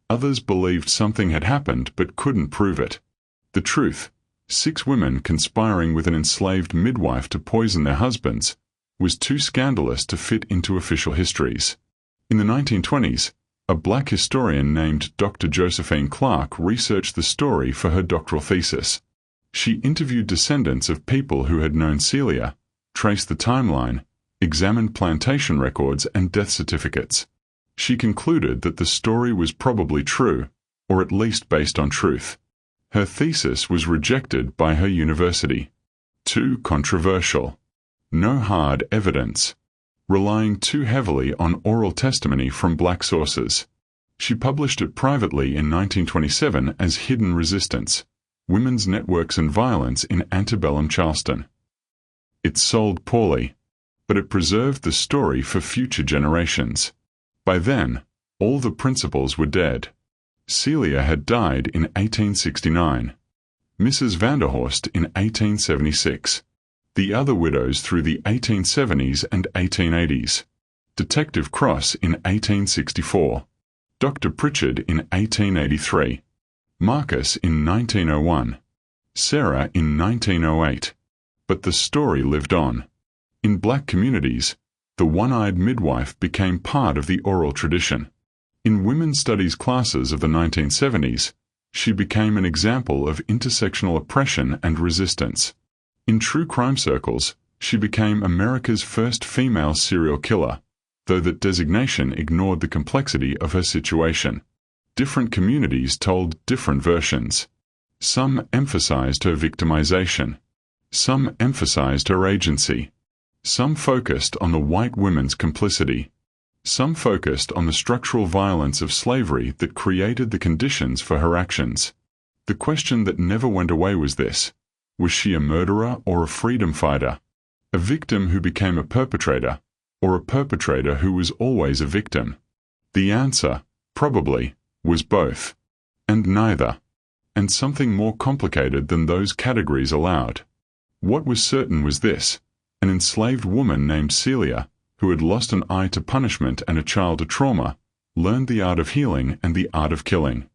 Others believed something had happened but couldn't prove it. The truth, 6 women conspiring with an enslaved midwife to poison their husbands, was too scandalous to fit into official histories. In the 1920s, a black historian named Dr. Josephine Clark researched the story for her doctoral thesis. She interviewed descendants of people who had known Celia, traced the timeline, examined plantation records and death certificates. She concluded that the story was probably true, or at least based on truth. Her thesis was rejected by her university. Too controversial. No hard evidence. Relying too heavily on oral testimony from black sources. She published it privately in 1927 as Hidden Resistance: Women's Networks and Violence in Antebellum Charleston. It sold poorly, but it preserved the story for future generations. By then, all the principals were dead. Celia had died in 1869. Mrs. Vanderhorst in 1876. The other widows through the 1870s and 1880s. Detective Cross in 1864. Dr. Pritchard in 1883. Marcus in 1901. Sarah in 1908. But the story lived on. In black communities, the one-eyed midwife became part of the oral tradition. In women's studies classes of the 1970s, she became an example of intersectional oppression and resistance. In true crime circles, she became America's first female serial killer, though that designation ignored the complexity of her situation. Different communities told different versions. Some emphasized her victimization. Some emphasized her agency. Some focused on the white women's complicity. Some focused on the structural violence of slavery that created the conditions for her actions. The question that never went away was this: was she a murderer or a freedom fighter? A victim who became a perpetrator, or a perpetrator who was always a victim? The answer, probably, was both. And neither. And something more complicated than those categories allowed. What was certain was this: an enslaved woman named Celia, who had lost an eye to punishment and a child to trauma, learned the art of healing and the art of killing.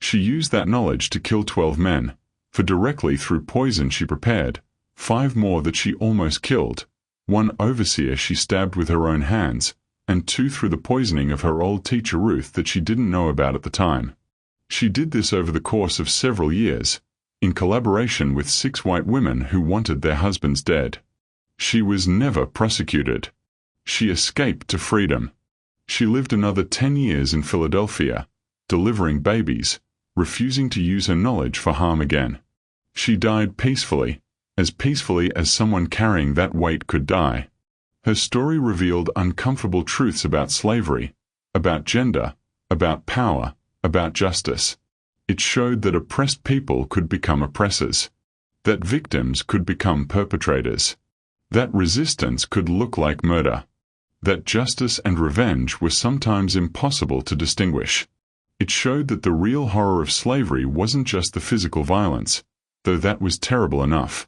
She used that knowledge to kill 12 men, for directly through poison she prepared, 5 more that she almost killed, 1 overseer she stabbed with her own hands, and 2 through the poisoning of her old teacher Ruth that she didn't know about at the time. She did this over the course of several years, in collaboration with 6 white women who wanted their husbands dead. She was never prosecuted. She escaped to freedom. She lived another 10 years in Philadelphia, delivering babies, refusing to use her knowledge for harm again. She died peacefully as someone carrying that weight could die. Her story revealed uncomfortable truths about slavery, about gender, about power, about justice. It showed that oppressed people could become oppressors, that victims could become perpetrators, that resistance could look like murder, that justice and revenge were sometimes impossible to distinguish. It showed that the real horror of slavery wasn't just the physical violence, though that was terrible enough.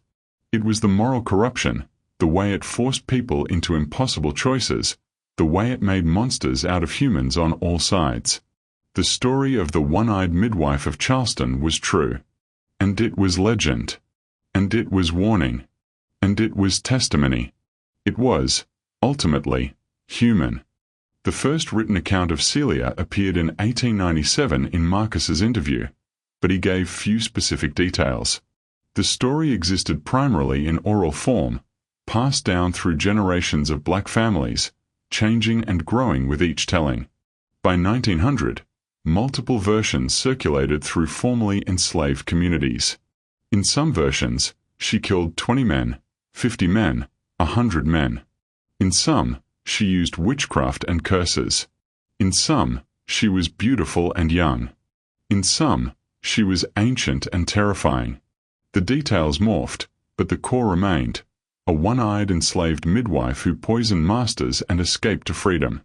It was the moral corruption, the way it forced people into impossible choices, the way it made monsters out of humans on all sides. The story of the one-eyed midwife of Charleston was true. And it was legend. And it was warning. And it was testimony. It was, ultimately, human. The first written account of Celia appeared in 1897 in Marcus's interview, but he gave few specific details. The story existed primarily in oral form, passed down through generations of black families, changing and growing with each telling. By 1900, multiple versions circulated through formerly enslaved communities. In some versions, she killed 20 men, 50 men, 100 men. In some, she used witchcraft and curses. In some, she was beautiful and young. In some, she was ancient and terrifying. The details morphed, but the core remained: a one-eyed enslaved midwife who poisoned masters and escaped to freedom.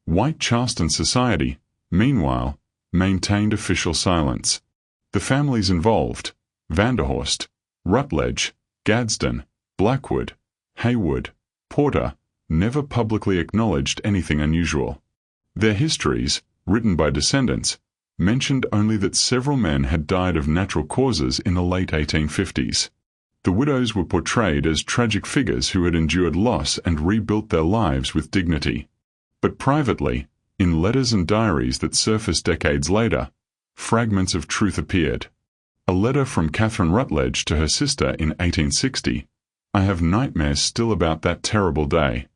White Charleston society, meanwhile, maintained official silence. The families involved, Vanderhorst, Rutledge, Gadsden, Blackwood, Haywood, Porter, never publicly acknowledged anything unusual. Their histories, written by descendants, mentioned only that several men had died of natural causes in the late 1850s. The widows were portrayed as tragic figures who had endured loss and rebuilt their lives with dignity. But privately, in letters and diaries that surfaced decades later, fragments of truth appeared. A letter from Catherine Rutledge to her sister in 1860: "I have nightmares still about that terrible day.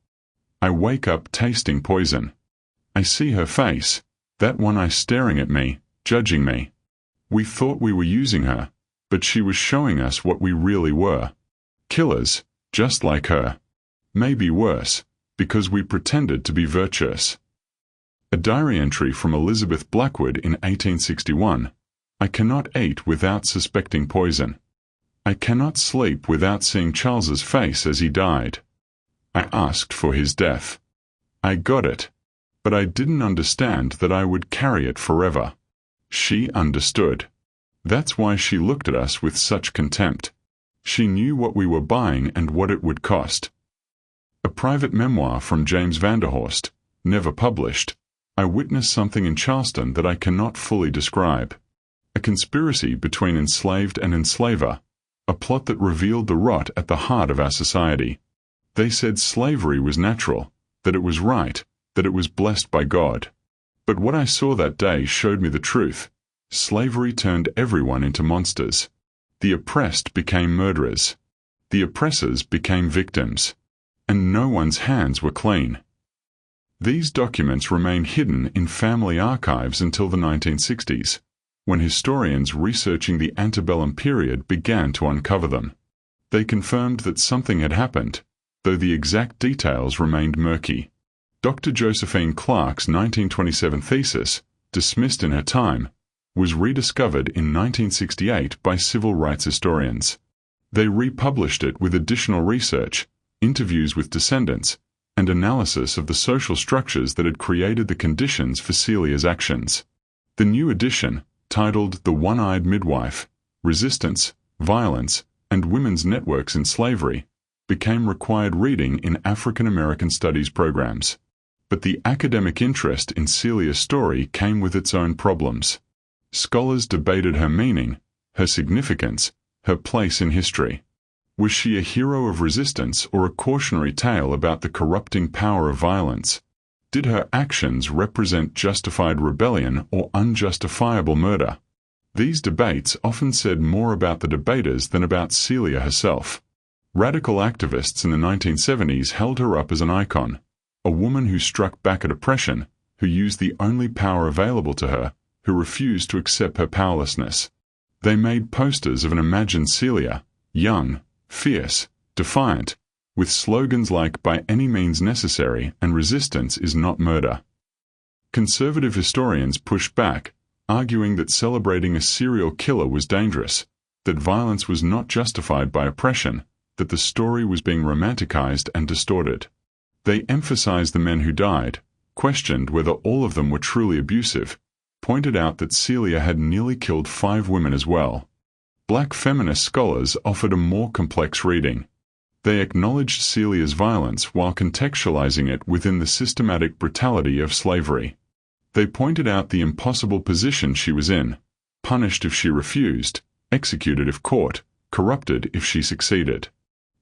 I wake up tasting poison. I see her face, that one eye staring at me, judging me. We thought we were using her, but she was showing us what we really were. Killers, just like her. Maybe worse, because we pretended to be virtuous. A diary entry from Elizabeth Blackwood in 1861. I cannot eat without suspecting poison. I cannot sleep without seeing Charles's face as he died. I asked for his death. I got it, but I didn't understand that I would carry it forever. She understood. That's why she looked at us with such contempt. She knew what we were buying and what it would cost. A private memoir from James Vanderhorst, never published. I witnessed something in Charleston that I cannot fully describe. A conspiracy between enslaved and enslaver, a plot that revealed the rot at the heart of our society. They said slavery was natural, that it was right, that it was blessed by God. But what I saw that day showed me the truth. Slavery turned everyone into monsters. The oppressed became murderers. The oppressors became victims. And no one's hands were clean. These documents remain hidden in family archives until the 1960s, when historians researching the antebellum period began to uncover them. They confirmed that something had happened, though the exact details remained murky. Dr. Josephine Clark's 1927 thesis, dismissed in her time, was rediscovered in 1968 by civil rights historians. They republished it with additional research, interviews with descendants, and analysis of the social structures that had created the conditions for Celia's actions. The new edition, titled The One-Eyed Midwife, Resistance, Violence, and Women's Networks in Slavery, became required reading in African American studies programs. But the academic interest in Celia's story came with its own problems. Scholars debated her meaning, her significance, her place in history. Was she a hero of resistance or a cautionary tale about the corrupting power of violence? Did her actions represent justified rebellion or unjustifiable murder? These debates often said more about the debaters than about Celia herself. Radical activists in the 1970s held her up as an icon, a woman who struck back at oppression, who used the only power available to her, who refused to accept her powerlessness. They made posters of an imagined Celia, young, fierce, defiant, with slogans like "by any means necessary" and "resistance is not murder." Conservative historians pushed back, arguing that celebrating a serial killer was dangerous, that violence was not justified by oppression, that the story was being romanticized and distorted. They emphasized the men who died, questioned whether all of them were truly abusive, pointed out that Celia had nearly killed 5 women as well. Black feminist scholars offered a more complex reading. They acknowledged Celia's violence while contextualizing it within the systematic brutality of slavery. They pointed out the impossible position she was in, punished if she refused, executed if caught, corrupted if she succeeded.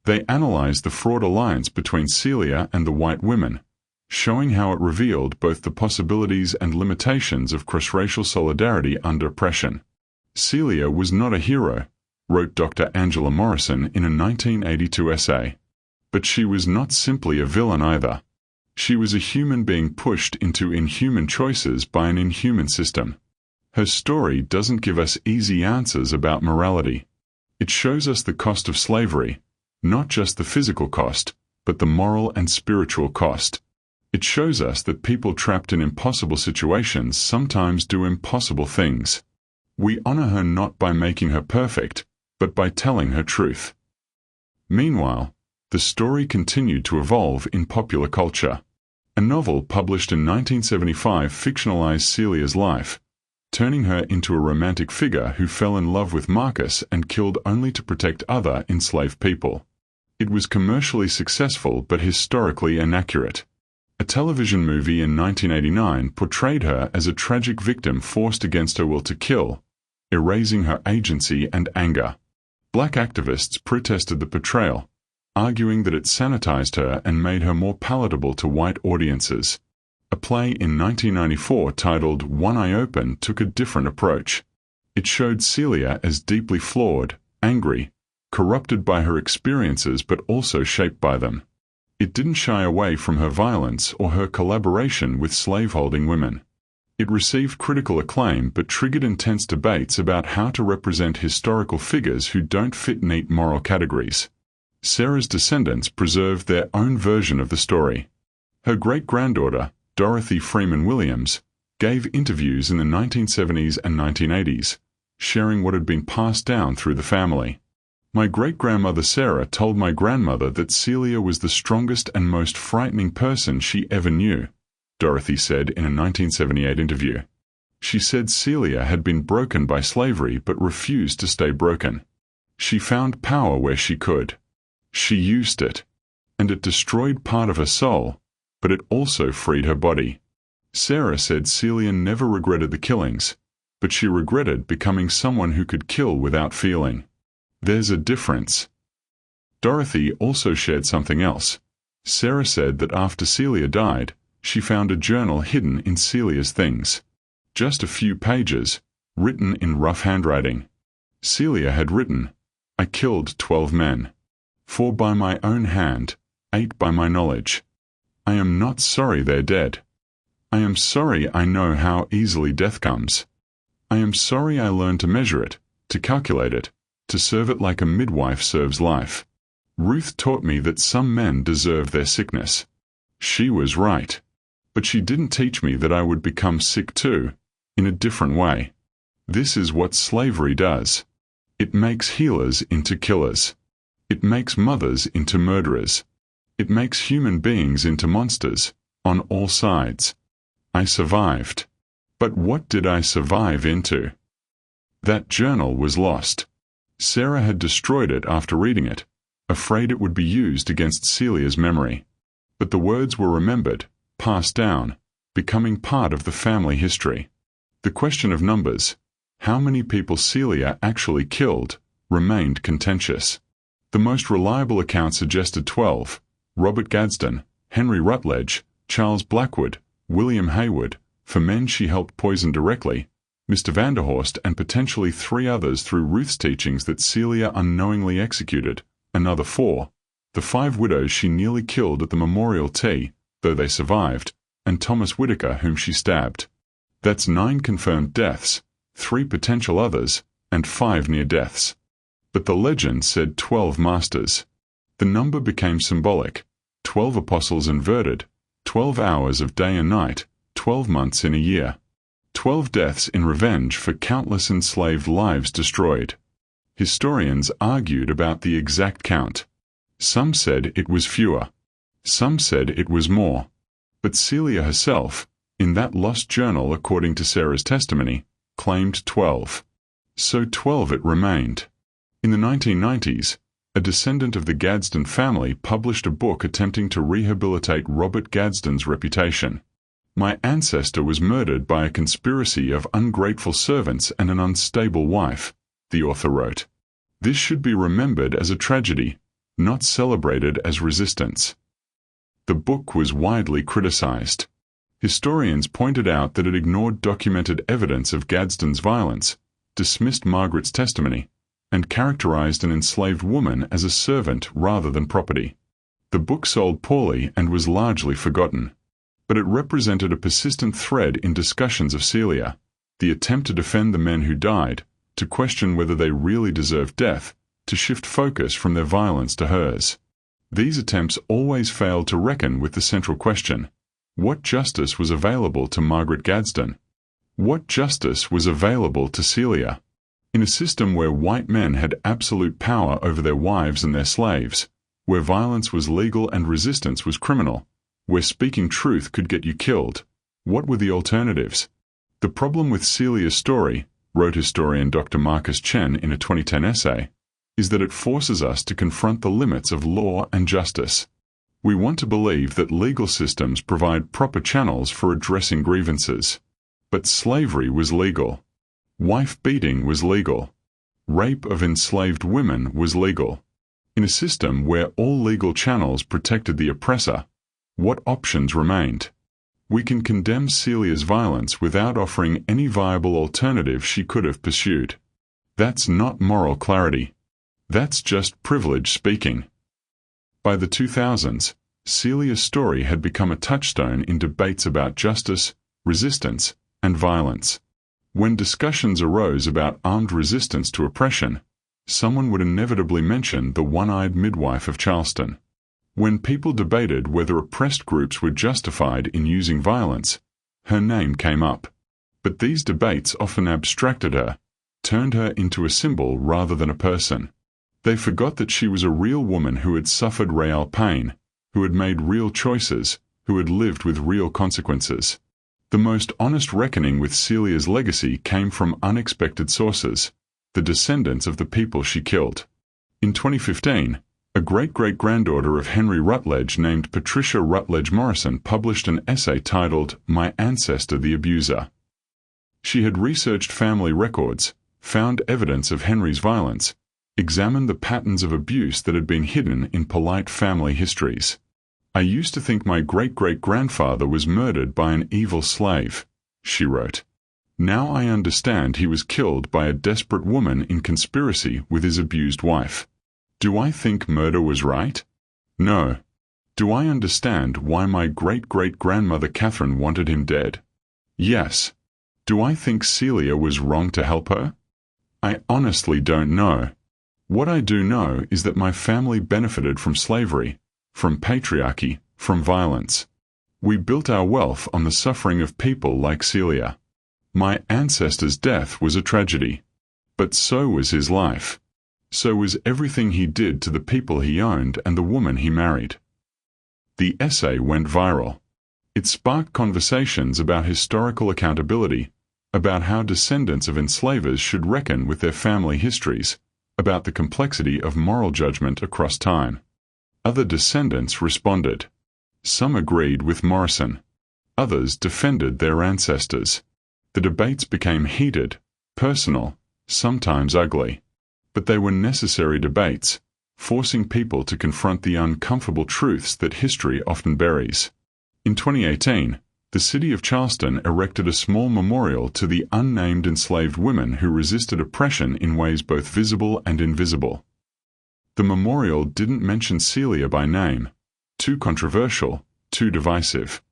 They analyzed the fraught alliance between Celia and the white women, showing how it revealed both the possibilities and limitations of cross-racial solidarity under oppression. Celia was not a hero, wrote Dr. Angela Morrison in a 1982 essay. But she was not simply a villain either. She was a human being pushed into inhuman choices by an inhuman system. Her story doesn't give us easy answers about morality. It shows us the cost of slavery, not just the physical cost, but the moral and spiritual cost. It shows us that people trapped in impossible situations sometimes do impossible things. We honor her not by making her perfect, but by telling her truth. Meanwhile, the story continued to evolve in popular culture. A novel published in 1975 fictionalized Celia's life, turning her into a romantic figure who fell in love with Marcus and killed only to protect other enslaved people. It was commercially successful but historically inaccurate. A television movie in 1989 portrayed her as a tragic victim forced against her will to kill, erasing her agency and anger. Black activists protested the portrayal, arguing that it sanitized her and made her more palatable to white audiences. A play in 1994 titled One Eye Open took a different approach. It showed Celia as deeply flawed, angry, corrupted by her experiences but also shaped by them. It didn't shy away from her violence or her collaboration with slaveholding women. It received critical acclaim but triggered intense debates about how to represent historical figures who don't fit neat moral categories. Sarah's descendants preserved their own version of the story. Her great-granddaughter, Dorothy Freeman Williams, gave interviews in the 1970s and 1980s, sharing what had been passed down through the family. My great-grandmother Sarah told my grandmother that Celia was the strongest and most frightening person she ever knew, Dorothy said in a 1978 interview. She said Celia had been broken by slavery but refused to stay broken. She found power where she could. She used it. And it destroyed part of her soul, but it also freed her body. Sarah said Celia never regretted the killings, but she regretted becoming someone who could kill without feeling. There's a difference. Dorothy also shared something else. Sarah said that after Celia died, she found a journal hidden in Celia's things. Just a few pages, written in rough handwriting. Celia had written, "I killed 12 men. 4 by my own hand, 8 by my knowledge. I am not sorry they're dead. I am sorry I know how easily death comes. I am sorry I learned to measure it, to calculate it, to serve it like a midwife serves life. Ruth taught me that some men deserve their sickness. She was right. But she didn't teach me that I would become sick too, in a different way. This is what slavery does. It makes healers into killers. It makes mothers into murderers. It makes human beings into monsters, on all sides. I survived. But what did I survive into? That journal was lost. Sarah had destroyed it after reading it, afraid it would be used against Celia's memory. But the words were remembered, passed down, becoming part of the family history. The question of numbers, how many people Celia actually killed, remained contentious. The most reliable account suggested 12, Robert Gadsden, Henry Rutledge, Charles Blackwood, William Haywood, for men she helped poison directly, Mr. Vanderhorst and potentially 3 others through Ruth's teachings that Celia unknowingly executed, another 4, the 5 widows she nearly killed at the memorial tea, though they survived, and Thomas Whitaker whom she stabbed. That's 9 confirmed deaths, 3 potential others, and 5 near deaths. But the legend said 12 masters. The number became symbolic. 12 apostles inverted, 12 hours of day and night, 12 months in a year. 12 deaths in revenge for countless enslaved lives destroyed. Historians argued about the exact count. Some said it was fewer. Some said it was more. But Celia herself, in that lost journal according to Sarah's testimony, claimed 12. So 12 it remained. In the 1990s, a descendant of the Gadsden family published a book attempting to rehabilitate Robert Gadsden's reputation. My ancestor was murdered by a conspiracy of ungrateful servants and an unstable wife, the author wrote. This should be remembered as a tragedy, not celebrated as resistance. The book was widely criticized. Historians pointed out that it ignored documented evidence of Gadsden's violence, dismissed Margaret's testimony, and characterized an enslaved woman as a servant rather than property. The book sold poorly and was largely forgotten. But it represented a persistent thread in discussions of Celia, the attempt to defend the men who died, to question whether they really deserved death, to shift focus from their violence to hers. These attempts always failed to reckon with the central question: what justice was available to Margaret Gadsden? What justice was available to Celia? In a system where white men had absolute power over their wives and their slaves, where violence was legal and resistance was criminal, where speaking truth could get you killed, what were the alternatives? The problem with Celia's story, wrote historian Dr. Marcus Chen in a 2010 essay, is that it forces us to confront the limits of law and justice. We want to believe that legal systems provide proper channels for addressing grievances. But slavery was legal. Wife beating was legal. Rape of enslaved women was legal. In a system where all legal channels protected the oppressor, what options remained? We can condemn Celia's violence without offering any viable alternative she could have pursued. That's not moral clarity. That's just privilege speaking. By the 2000s, Celia's story had become a touchstone in debates about justice, resistance, and violence. When discussions arose about armed resistance to oppression, someone would inevitably mention the one-eyed midwife of Charleston. When people debated whether oppressed groups were justified in using violence, her name came up. But these debates often abstracted her, turned her into a symbol rather than a person. They forgot that she was a real woman who had suffered real pain, who had made real choices, who had lived with real consequences. The most honest reckoning with Celia's legacy came from unexpected sources, the descendants of the people she killed. In 2015, a great-great-granddaughter of Henry Rutledge named Patricia Rutledge Morrison published an essay titled "My Ancestor the Abuser." She had researched family records, found evidence of Henry's violence, examined the patterns of abuse that had been hidden in polite family histories. "I used to think my great-great-grandfather was murdered by an evil slave," she wrote. "Now I understand he was killed by a desperate woman in conspiracy with his abused wife. Do I think murder was right? No. Do I understand why my great-great-grandmother Catherine wanted him dead? Yes. Do I think Celia was wrong to help her? I honestly don't know. What I do know is that my family benefited from slavery, from patriarchy, from violence. We built our wealth on the suffering of people like Celia. My ancestor's death was a tragedy. But so was his life. So was everything he did to the people he owned and the woman he married." The essay went viral. It sparked conversations about historical accountability, about how descendants of enslavers should reckon with their family histories, about the complexity of moral judgment across time. Other descendants responded. Some agreed with Morrison. Others defended their ancestors. The debates became heated, personal, sometimes ugly. But they were necessary debates, forcing people to confront the uncomfortable truths that history often buries. In 2018, the city of Charleston erected a small memorial to the unnamed enslaved women who resisted oppression in ways both visible and invisible. The memorial didn't mention Celia by name, too controversial, too divisive.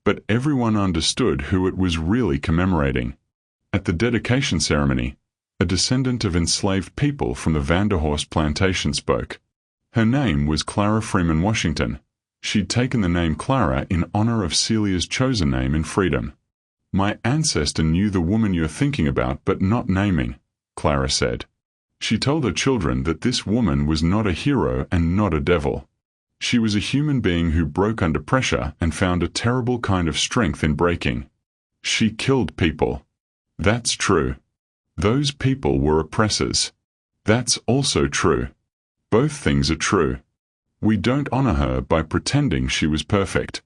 But everyone understood who it was really commemorating. At the dedication ceremony, a descendant of enslaved people from the Vanderhorst plantation spoke. Her name was Clara Freeman Washington. She'd taken the name Clara in honor of Celia's chosen name in freedom. "My ancestor knew the woman you're thinking about but not naming," Clara said. She told her children that this woman was not a hero and not a devil. She was a human being who broke under pressure and found a terrible kind of strength in breaking. She killed people. That's true. Those people were oppressors. That's also true. Both things are true. We don't honor her by pretending she was perfect.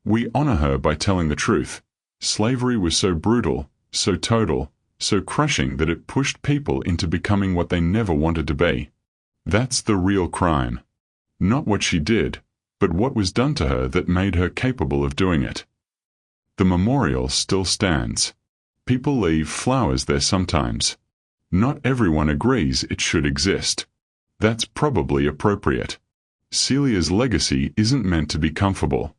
We honor her by telling the truth. Slavery was so brutal, so total, so crushing that it pushed people into becoming what they never wanted to be. That's the real crime. Not what she did, but what was done to her that made her capable of doing it. The memorial still stands. People leave flowers there sometimes. Not everyone agrees it should exist. That's probably appropriate. Celia's legacy isn't meant to be comfortable.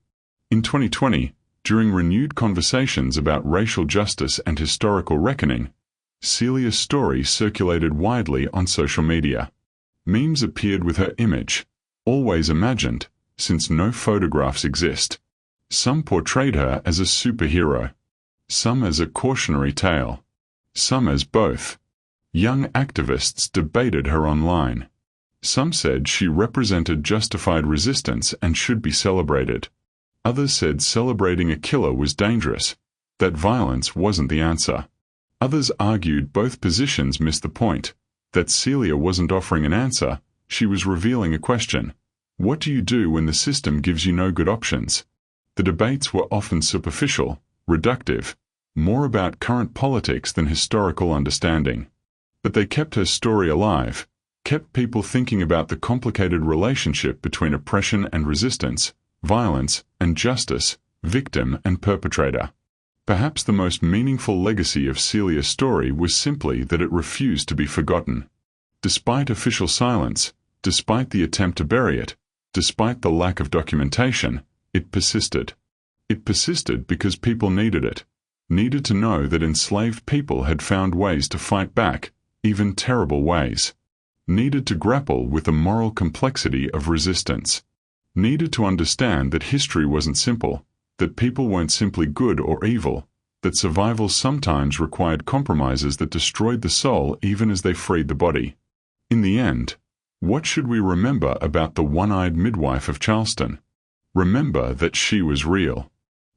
In 2020, during renewed conversations about racial justice and historical reckoning, Celia's story circulated widely on social media. Memes appeared with her image, always imagined, since no photographs exist. Some portrayed her as a superhero. Some as a cautionary tale. Some as both. Young activists debated her online. Some said she represented justified resistance and should be celebrated. Others said celebrating a killer was dangerous, that violence wasn't the answer. Others argued both positions missed the point, that Celia wasn't offering an answer, she was revealing a question. What do you do when the system gives you no good options? The debates were often superficial, reductive, more about current politics than historical understanding. But they kept her story alive, kept people thinking about the complicated relationship between oppression and resistance, violence and justice, victim and perpetrator. Perhaps the most meaningful legacy of Celia's story was simply that it refused to be forgotten. Despite official silence, despite the attempt to bury it, Despite the lack of documentation, it persisted. It persisted because people needed it, needed to know that enslaved people had found ways to fight back, even terrible ways, needed to grapple with the moral complexity of resistance, needed to understand that history wasn't simple, that people weren't simply good or evil, that survival sometimes required compromises that destroyed the soul even as they freed the body. In the end, what should we remember about the one-eyed midwife of Charleston? Remember that she was real.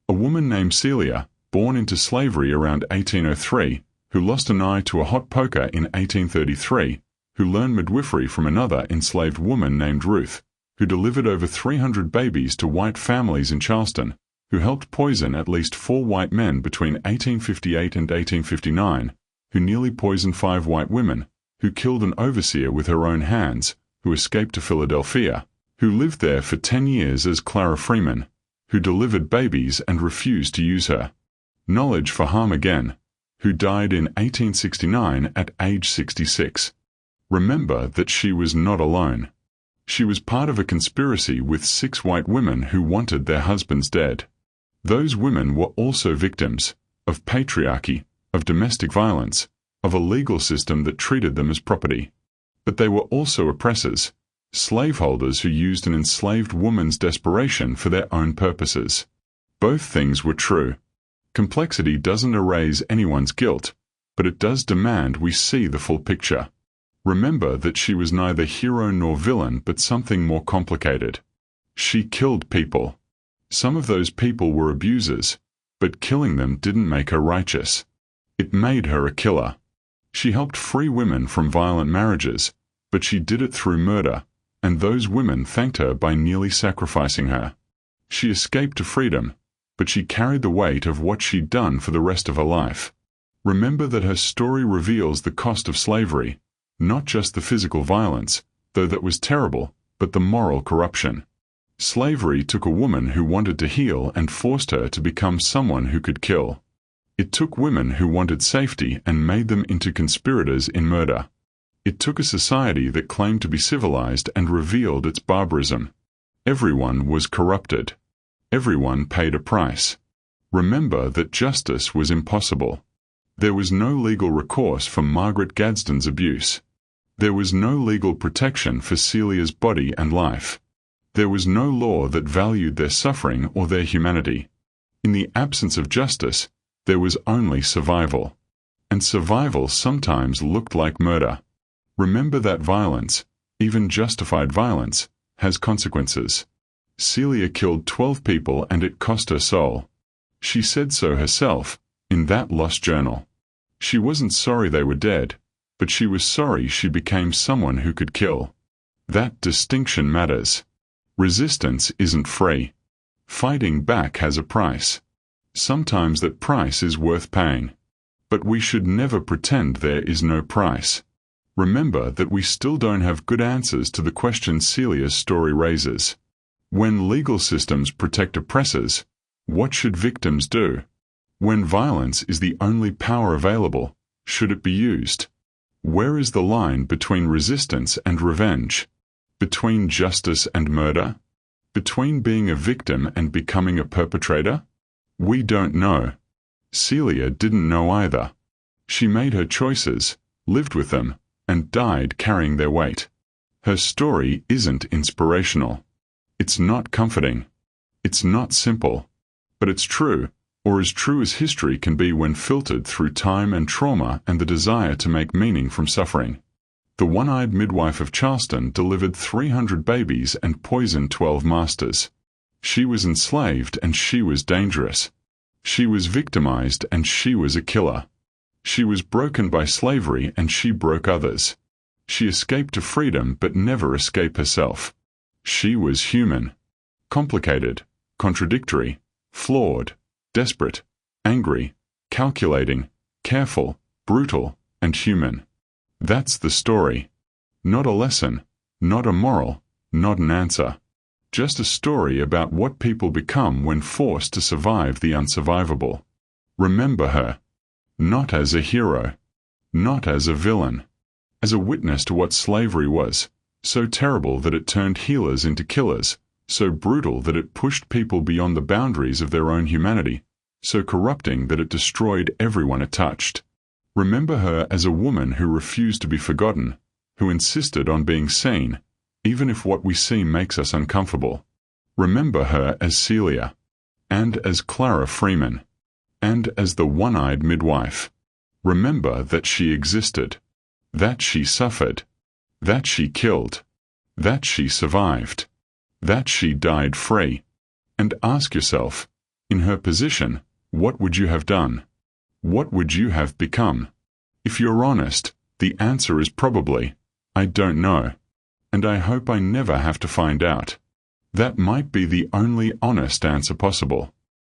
A woman named Celia, born into slavery around 1803, who lost an eye to a hot poker in 1833, who learned midwifery from another enslaved woman named Ruth, who delivered over 300 babies to white families in Charleston, who helped poison at least 4 white men between 1858 and 1859, who nearly poisoned 5 white women, who killed an overseer with her own hands, who escaped to Philadelphia, who lived there for 10 years as Clara Freeman, who delivered babies and refused to use her. Knowledge for harm again, who died in 1869 at age 66. Remember that she was not alone. She was part of a conspiracy with 6 white women who wanted their husbands dead. Those women were also victims of patriarchy, of domestic violence, of a legal system that treated them as property. But they were also oppressors, slaveholders who used an enslaved woman's desperation for their own purposes. Both things were true. Complexity doesn't erase anyone's guilt, but it does demand we see the full picture. Remember that she was neither hero nor villain but something more complicated. She killed people. Some of those people were abusers, but killing them didn't make her righteous. It made her a killer. She helped free women from violent marriages, but she did it through murder, and those women thanked her by nearly sacrificing her. She escaped to freedom, but she carried the weight of what she'd done for the rest of her life. Remember that her story reveals the cost of slavery, not just the physical violence, though that was terrible, but the moral corruption. Slavery took a woman who wanted to heal and forced her to become someone who could kill. It took women who wanted safety and made them into conspirators in murder. It took a society that claimed to be civilized and revealed its barbarism. Everyone was corrupted. Everyone paid a price. Remember that justice was impossible. There was no legal recourse for Margaret Gadsden's abuse. There was no legal protection for Celia's body and life. There was no law that valued their suffering or their humanity. In the absence of justice, there was only survival. And survival sometimes looked like murder. Remember that violence, even justified violence, has consequences. Celia killed 12 people and it cost her soul. She said so herself, in that lost journal. She wasn't sorry they were dead, but she was sorry she became someone who could kill. That distinction matters. Resistance isn't free. Fighting back has a price. Sometimes that price is worth paying. But we should never pretend there is no price. Remember that we still don't have good answers to the questions Celia's story raises. When legal systems protect oppressors, what should victims do? When violence is the only power available, should it be used? Where is the line between resistance and revenge? Between justice and murder? Between being a victim and becoming a perpetrator? We don't know. Celia didn't know either. She made her choices, lived with them, and died carrying their weight. Her story isn't inspirational. It's not comforting. It's not simple. But it's true, or as true as history can be when filtered through time and trauma and the desire to make meaning from suffering. The one-eyed midwife of Charleston delivered 300 babies and poisoned 12 masters. She was enslaved and she was dangerous. She was victimized and she was a killer. She was broken by slavery and she broke others. She escaped to freedom but never escaped herself. She was human. Complicated, contradictory, flawed, desperate, angry, calculating, careful, brutal, and human. That's the story. Not a lesson, not a moral, not an answer. Just a story about what people become when forced to survive the unsurvivable. Remember her. Not as a hero. Not as a villain. As a witness to what slavery was, so terrible that it turned healers into killers, so brutal that it pushed people beyond the boundaries of their own humanity, so corrupting that it destroyed everyone it touched. Remember her as a woman who refused to be forgotten, who insisted on being seen, even if what we see makes us uncomfortable. Remember her as Celia, and as Clara Freeman, and as the one-eyed midwife. Remember that she existed, that she suffered, that she killed, that she survived, that she died free. And ask yourself, in her position, what would you have done? What would you have become? If you're honest, the answer is probably, I don't know. And I hope I never have to find out. That might be the only honest answer possible.